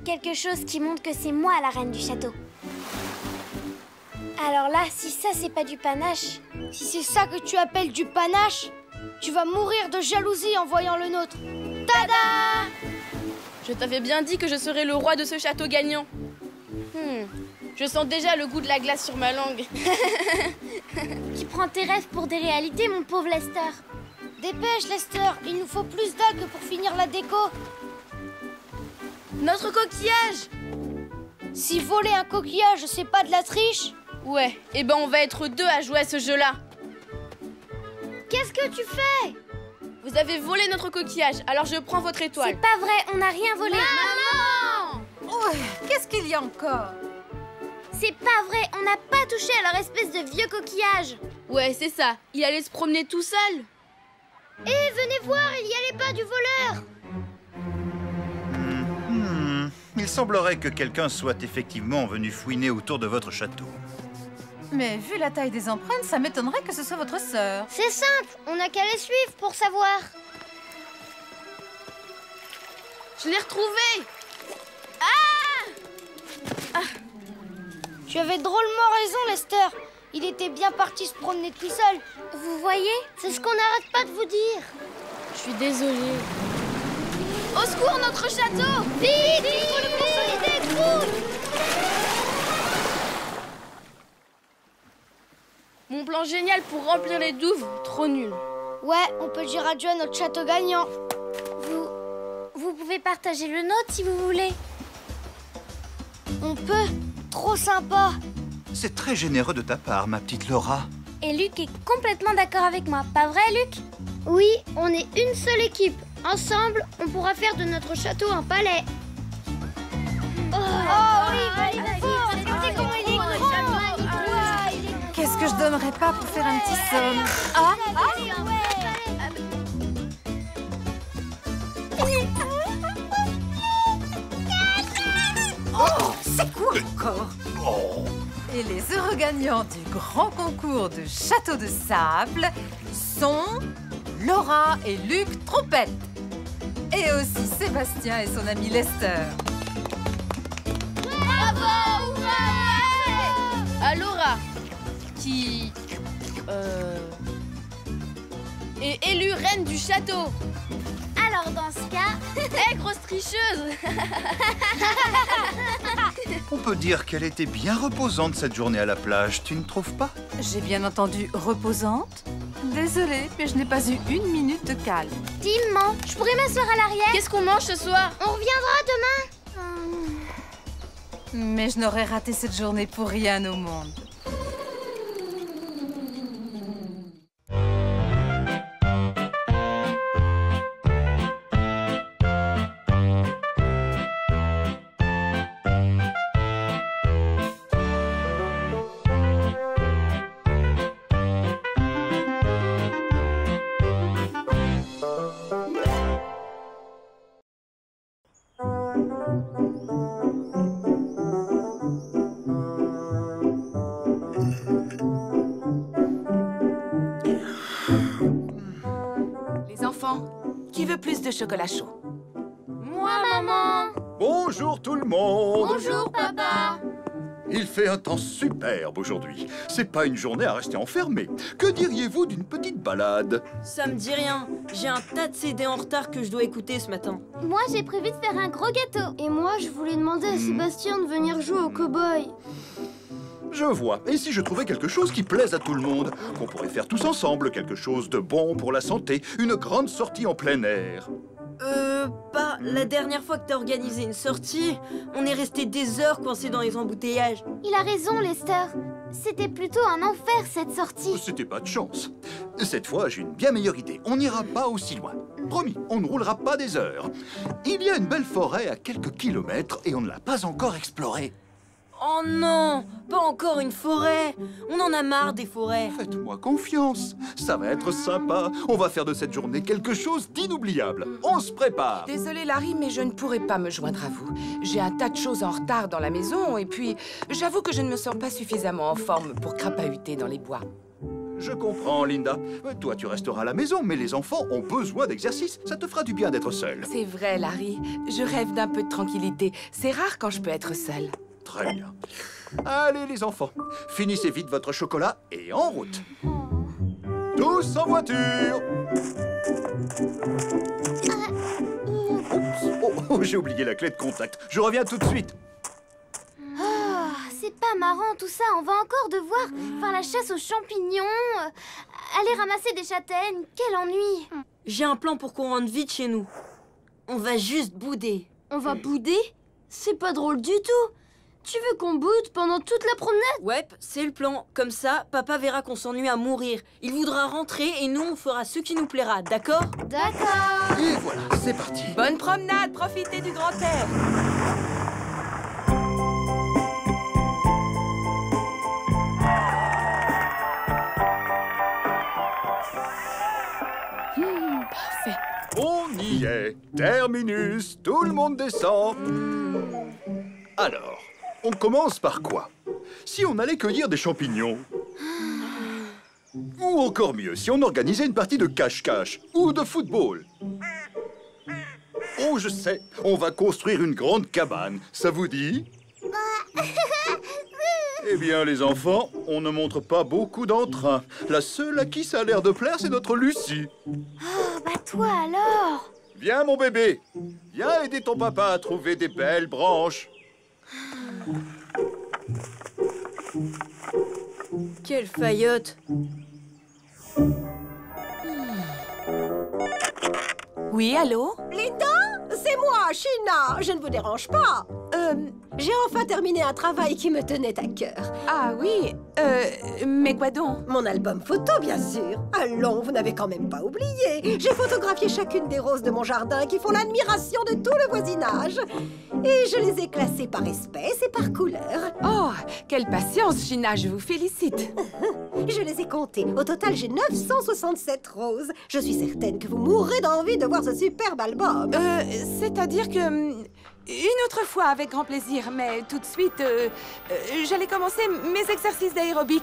Quelque chose qui montre que c'est moi la reine du château. Alors là, si ça c'est pas du panache... Si c'est ça que tu appelles du panache, tu vas mourir de jalousie en voyant le nôtre. Tada! Je t'avais bien dit que je serais le roi de ce château gagnant. Je sens déjà le goût de la glace sur ma langue. Tu prends tes rêves pour des réalités, mon pauvre Lester. Dépêche, Lester, il nous faut plus d'algues pour finir la déco. Notre coquillage! Si voler un coquillage, c'est pas de la triche? Ouais, et ben on va être deux à jouer à ce jeu-là. Qu'est-ce que tu fais? Vous avez volé notre coquillage, alors je prends votre étoile. C'est pas vrai, on n'a rien volé. Maman! Ouais, qu'est-ce qu'il y a encore? C'est pas vrai, on n'a pas touché à leur espèce de vieux coquillage. Ouais, c'est ça, il allait se promener tout seul. Eh, venez voir, il y a les pas du voleur. Il semblerait que quelqu'un soit effectivement venu fouiner autour de votre château. Mais vu la taille des empreintes, ça m'étonnerait que ce soit votre sœur. C'est simple, on n'a qu'à les suivre pour savoir. Je l'ai retrouvé. Tu avais drôlement raison, Lester. Il était bien parti se promener tout seul. Vous voyez, c'est ce qu'on n'arrête pas de vous dire. Je suis désolée. Au secours, notre château! Vite, il faut le consolider, cool! Mon plan génial pour remplir les douves, trop nul. Ouais, on peut dire adieu à notre château gagnant. Vous pouvez partager le nôtre si vous voulez. On peut. Trop sympa. C'est très généreux de ta part, ma petite Laura. Et Luc est complètement d'accord avec moi, pas vrai, Luc? Oui, on est une seule équipe. Ensemble, on pourra faire de notre château un palais. Oh oui, regardez comment il est grand. Qu'est-ce que je donnerais pas pour faire un petit somme? Oh, c'est quoi encore? Et les heureux gagnants du grand concours de Château de Sable sont Laura et Luc Trompette. Et aussi Sébastien et son ami Lester. Bravo! À Laura, qui... est élue reine du château. Alors dans ce cas... Hé, grosse tricheuse! On peut dire qu'elle était bien reposante cette journée à la plage, tu ne trouves pas? J'ai bien entendu reposante. Désolée, mais je n'ai pas eu une minute de calme. Tim ment, je pourrais m'asseoir à l'arrière. Qu'est-ce qu'on mange ce soir? On reviendra demain. Mais je n'aurais raté cette journée pour rien au monde. Les enfants, qui veut plus de chocolat chaud? Moi, maman. Bonjour tout le monde. Bonjour, papa. Il fait un temps superbe aujourd'hui. C'est pas une journée à rester enfermé. Que diriez-vous d'une petite balade? Ça me dit rien. J'ai un tas de CD en retard que je dois écouter ce matin. Moi, j'ai prévu de faire un gros gâteau. Et moi, je voulais demander à Sébastien de venir jouer au cow-boy. Je vois. Et si je trouvais quelque chose qui plaise à tout le monde? Qu'on pourrait faire tous ensemble, quelque chose de bon pour la santé, une grande sortie en plein air. La dernière fois que t'as organisé une sortie, on est resté des heures coincés dans les embouteillages. Il a raison, Lester. C'était plutôt un enfer, cette sortie. C'était pas de chance. Cette fois, j'ai une bien meilleure idée. On n'ira pas aussi loin. Promis, on ne roulera pas des heures. Il y a une belle forêt à quelques kilomètres et on ne l'a pas encore explorée. Oh non, pas encore une forêt. On en a marre des forêts. Faites-moi confiance. Ça va être sympa. On va faire de cette journée quelque chose d'inoubliable. On se prépare. Désolée, Larry, mais je ne pourrai pas me joindre à vous. J'ai un tas de choses en retard dans la maison et puis j'avoue que je ne me sens pas suffisamment en forme pour crapahuter dans les bois. Je comprends, Linda. Toi, tu resteras à la maison, mais les enfants ont besoin d'exercice. Ça te fera du bien d'être seule. C'est vrai, Larry. Je rêve d'un peu de tranquillité. C'est rare quand je peux être seule. Très bien. Allez, les enfants, finissez vite votre chocolat et en route. Tous en voiture. Oups, oh, j'ai oublié la clé de contact. Je reviens tout de suite. Oh, c'est pas marrant tout ça. On va encore devoir faire la chasse aux champignons, aller ramasser des châtaignes. Quel ennui. J'ai un plan pour qu'on rentre vite chez nous. On va juste bouder. On va bouder? C'est pas drôle du tout. Tu veux qu'on boude pendant toute la promenade? Ouais, c'est le plan. Comme ça, papa verra qu'on s'ennuie à mourir. Il voudra rentrer et nous, on fera ce qui nous plaira, d'accord? D'accord. Et voilà, c'est parti. Bonne promenade, profitez du grand air. Parfait. On y est. Terminus. Tout le monde descend. Alors, on commence par quoi? Si on allait cueillir des champignons? Ou encore mieux, si on organisait une partie de cache-cache ou de football? Oh, je sais, on va construire une grande cabane. Ça vous dit? Eh bien, les enfants, on ne montre pas beaucoup d'entrain. La seule à qui ça a l'air de plaire, c'est notre Lucie. Oh, bah toi alors? Viens, mon bébé. Viens aider ton papa à trouver des belles branches. Quelle faillotte. Oui, allô? Linda, c'est moi, Sheena. Je ne vous dérange pas. J'ai enfin terminé un travail qui me tenait à cœur. Ah oui, mais quoi donc? Mon album photo, bien sûr. Allons, vous n'avez quand même pas oublié. J'ai photographié chacune des roses de mon jardin qui font l'admiration de tout le voisinage. Et je les ai classées par espèce et par couleur. Oh, quelle patience, Sheena, je vous félicite. Je les ai comptées. Au total, j'ai 967 roses. Je suis certaine que vous mourrez d'envie de voir ce superbe album. C'est-à-dire que... Une autre fois, avec grand plaisir, mais tout de suite, j'allais commencer mes exercices d'aérobic.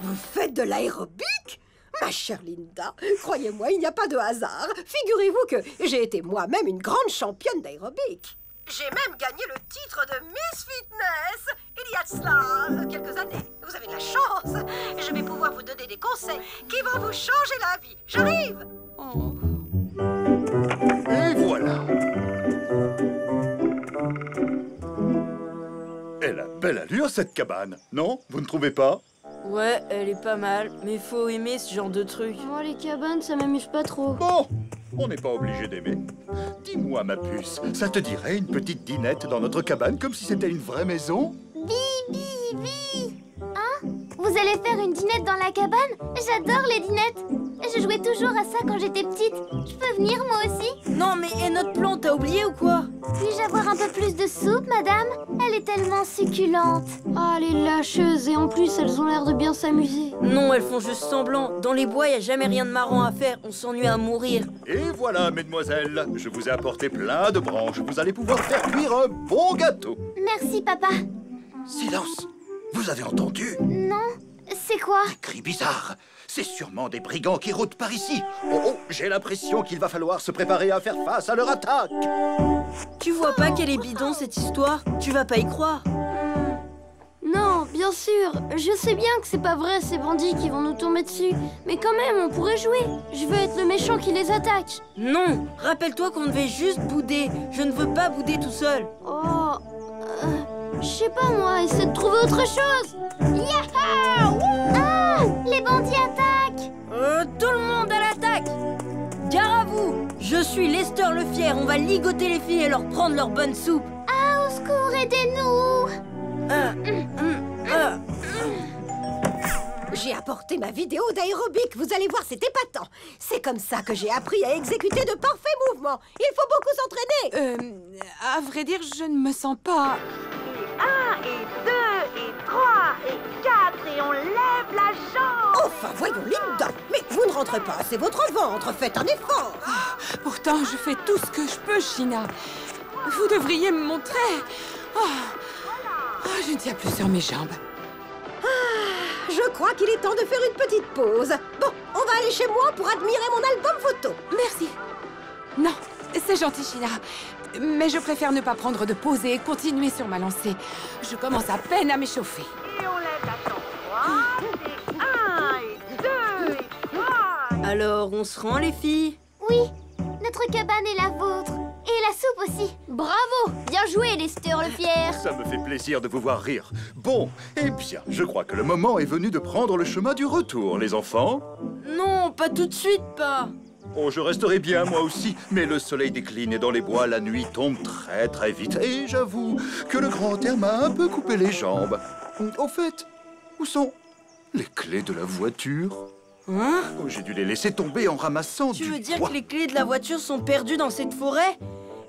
Vous faites de l'aérobic? Ma chère Linda, croyez-moi, il n'y a pas de hasard. Figurez-vous que j'ai été moi-même une grande championne d'aérobic. J'ai même gagné le titre de Miss Fitness il y a de cela quelques années. Vous avez de la chance. Je vais pouvoir vous donner des conseils qui vont vous changer la vie. J'arrive. Oh. Et voilà. Elle a belle allure, cette cabane, non? Vous ne trouvez pas? Ouais, elle est pas mal, mais faut aimer ce genre de truc. Moi, les cabanes, ça m'amuse pas trop. Bon, on n'est pas obligé d'aimer. Dis-moi, ma puce, ça te dirait une petite dînette dans notre cabane, comme si c'était une vraie maison? Bi. Hein? Vous allez faire une dînette dans la cabane? J'adore les dînettes. Je jouais toujours à ça quand j'étais petite. Je peux venir, moi aussi? Non, mais et notre plan, t'as oublié ou quoi? Puis-je avoir un peu plus de soupe, madame? Elle est tellement succulente. Ah, les lâcheuses. Et en plus, elles ont l'air de bien s'amuser. Non, elles font juste semblant. Dans les bois, y a jamais rien de marrant à faire. On s'ennuie à mourir. Et voilà, mesdemoiselles, je vous ai apporté plein de branches. Vous allez pouvoir faire cuire un bon gâteau. Merci, papa. Silence! Vous avez entendu? Non. C'est quoi? Des cris bizarres. C'est sûrement des brigands qui rôdent par ici. Oh, j'ai l'impression qu'il va falloir se préparer à faire face à leur attaque. Tu vois pas qu'elle est bidon, cette histoire? Tu vas pas y croire. Non, bien sûr. Je sais bien que c'est pas vrai ces bandits qui vont nous tomber dessus. Mais quand même, on pourrait jouer. Je veux être le méchant qui les attaque. Non, rappelle-toi qu'on devait juste bouder. Je ne veux pas bouder tout seul. Oh... je sais pas moi, essaie de trouver autre chose. Yaha! Ah! Les bandits attaquent! Tout le monde à l'attaque! Gare à vous! Je suis Lester le Fier, on va ligoter les filles et leur prendre leur bonne soupe. Ah, au secours, aidez-nous! J'ai apporté ma vidéo d'aérobic, vous allez voir, c'est épatant. C'est comme ça que j'ai appris à exécuter de parfaits mouvements. Il faut beaucoup s'entraîner. À vrai dire, je ne me sens pas... 1 et 2 et 3 et 4 et on lève la jambe. Enfin, voyons, Linda, mais vous ne rentrez pas, c'est votre ventre, faites un effort. Pourtant, je fais tout ce que je peux, Sheena. Vous devriez me montrer. Je ne tiens plus sur mes jambes. Je crois qu'il est temps de faire une petite pause. Bon, on va aller chez moi pour admirer mon album photo. Merci. Non, c'est gentil, Sheena. Mais je préfère ne pas prendre de pause et continuer sur ma lancée. Je commence à peine à m'échauffer. Et on lève la jambe droite, et 1 et 2 et 3. Alors, on se rend, les filles? Oui, notre cabane est la vôtre. Et la soupe aussi. Bravo! Bien joué, Lester le Fier. Ça me fait plaisir de vous voir rire. Bon, eh bien, je crois que le moment est venu de prendre le chemin du retour, les enfants. Non, pas tout de suite, pas. Oh, je resterai bien, moi aussi, mais le soleil décline et dans les bois, la nuit tombe très très vite. Et j'avoue que le grand air m'a un peu coupé les jambes. Au fait, où sont les clés de la voiture? Hein? Oh, j'ai dû les laisser tomber en ramassant Tu du veux dire bois. que les clés de la voiture sont perdues dans cette forêt?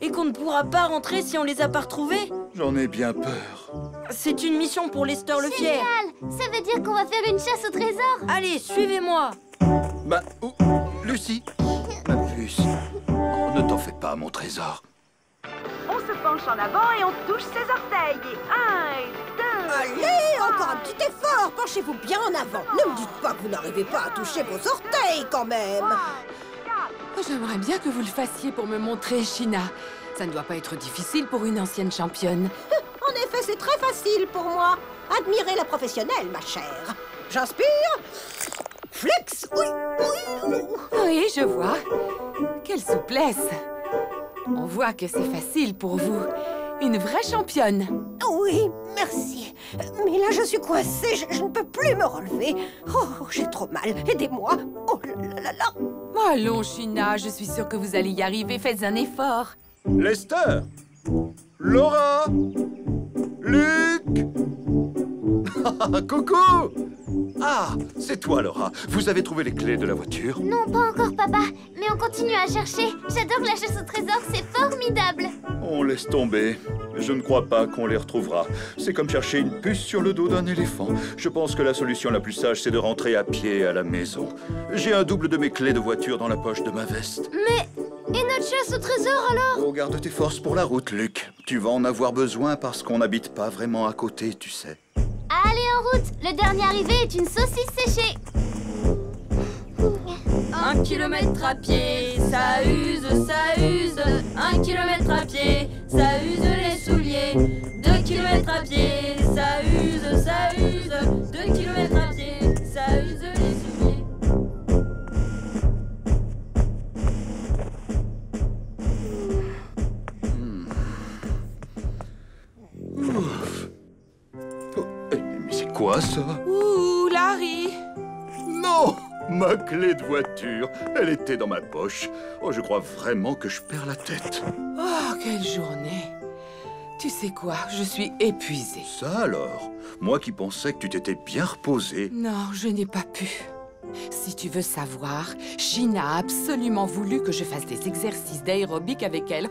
Et qu'on ne pourra pas rentrer si on les a pas retrouvées? J'en ai bien peur. C'est une mission pour Lester le Fier. Génial! Ça veut dire qu'on va faire une chasse au trésor. Allez, suivez-moi. Bah, Lucie, ma puce. Oh, ne t'en fais pas, mon trésor. On se penche en avant et on touche ses orteils. Et 1 et 2. Allez, encore un petit effort. Penchez-vous bien en avant. Ne me dites pas que vous n'arrivez pas à toucher vos orteils quand même. J'aimerais bien que vous le fassiez pour me montrer, Sheena. Ça ne doit pas être difficile pour une ancienne championne. En effet, c'est très facile pour moi. Admirez la professionnelle, ma chère. J'inspire. Flex. Oui, oui. Oui, je vois. Quelle souplesse. On voit que c'est facile pour vous. Une vraie championne. Oui, merci. Mais là, je suis coincée. Je ne peux plus me relever. Oh, j'ai trop mal. Aidez-moi. Oh là là là. Allons, Sheena, je suis sûre que vous allez y arriver. Faites un effort. Lester, Laura, Luc. Coucou. Ah, c'est toi, Laura. Vous avez trouvé les clés de la voiture? Non, pas encore, papa. Mais on continue à chercher. J'adore la chasse au trésor, c'est formidable. On laisse tomber. Je ne crois pas qu'on les retrouvera. C'est comme chercher une puce sur le dos d'un éléphant. Je pense que la solution la plus sage, c'est de rentrer à pied à la maison. J'ai un double de mes clés de voiture dans la poche de ma veste. Mais... et notre chasse au trésor, alors? Oh, garde tes forces pour la route, Luc. Tu vas en avoir besoin parce qu'on n'habite pas vraiment à côté, tu sais. Allez, en route. Le dernier arrivé est une saucisse séchée. 1 kilomètre à pied, ça use, ça use. 1 kilomètre à pied, ça use les souliers. 2 kilomètres à pied, ça use, ça use. 2 kilomètres à pied, ça use les souliers. Mais c'est quoi ça? Ouh, Larry! Non! Ma clé de voiture, elle était dans ma poche. Oh, je crois vraiment que je perds la tête. Oh, quelle journée! Tu sais quoi, je suis épuisée. Ça alors? Moi qui pensais que tu t'étais bien reposée. Non, je n'ai pas pu. Si tu veux savoir, Sheena a absolument voulu que je fasse des exercices d'aérobic avec elle.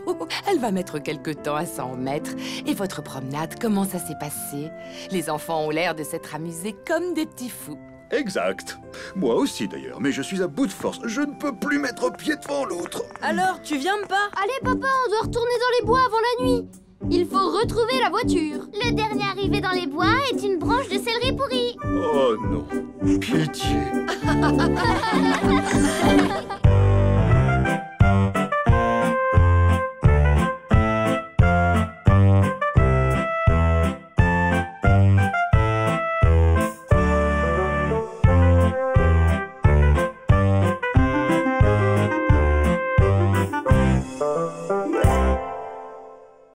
Elle va mettre quelque temps à s'en remettre. Et votre promenade, comment ça s'est passé? Les enfants ont l'air de s'être amusés comme des petits fous. Exact. Moi aussi d'ailleurs, mais je suis à bout de force. Je ne peux plus mettre pied devant l'autre. Alors, tu viens pas? Allez, papa, on doit retourner dans les bois avant la nuit. Il faut retrouver la voiture. Le dernier arrivé dans les bois est une branche de céleri pourrie. Oh non, pitié.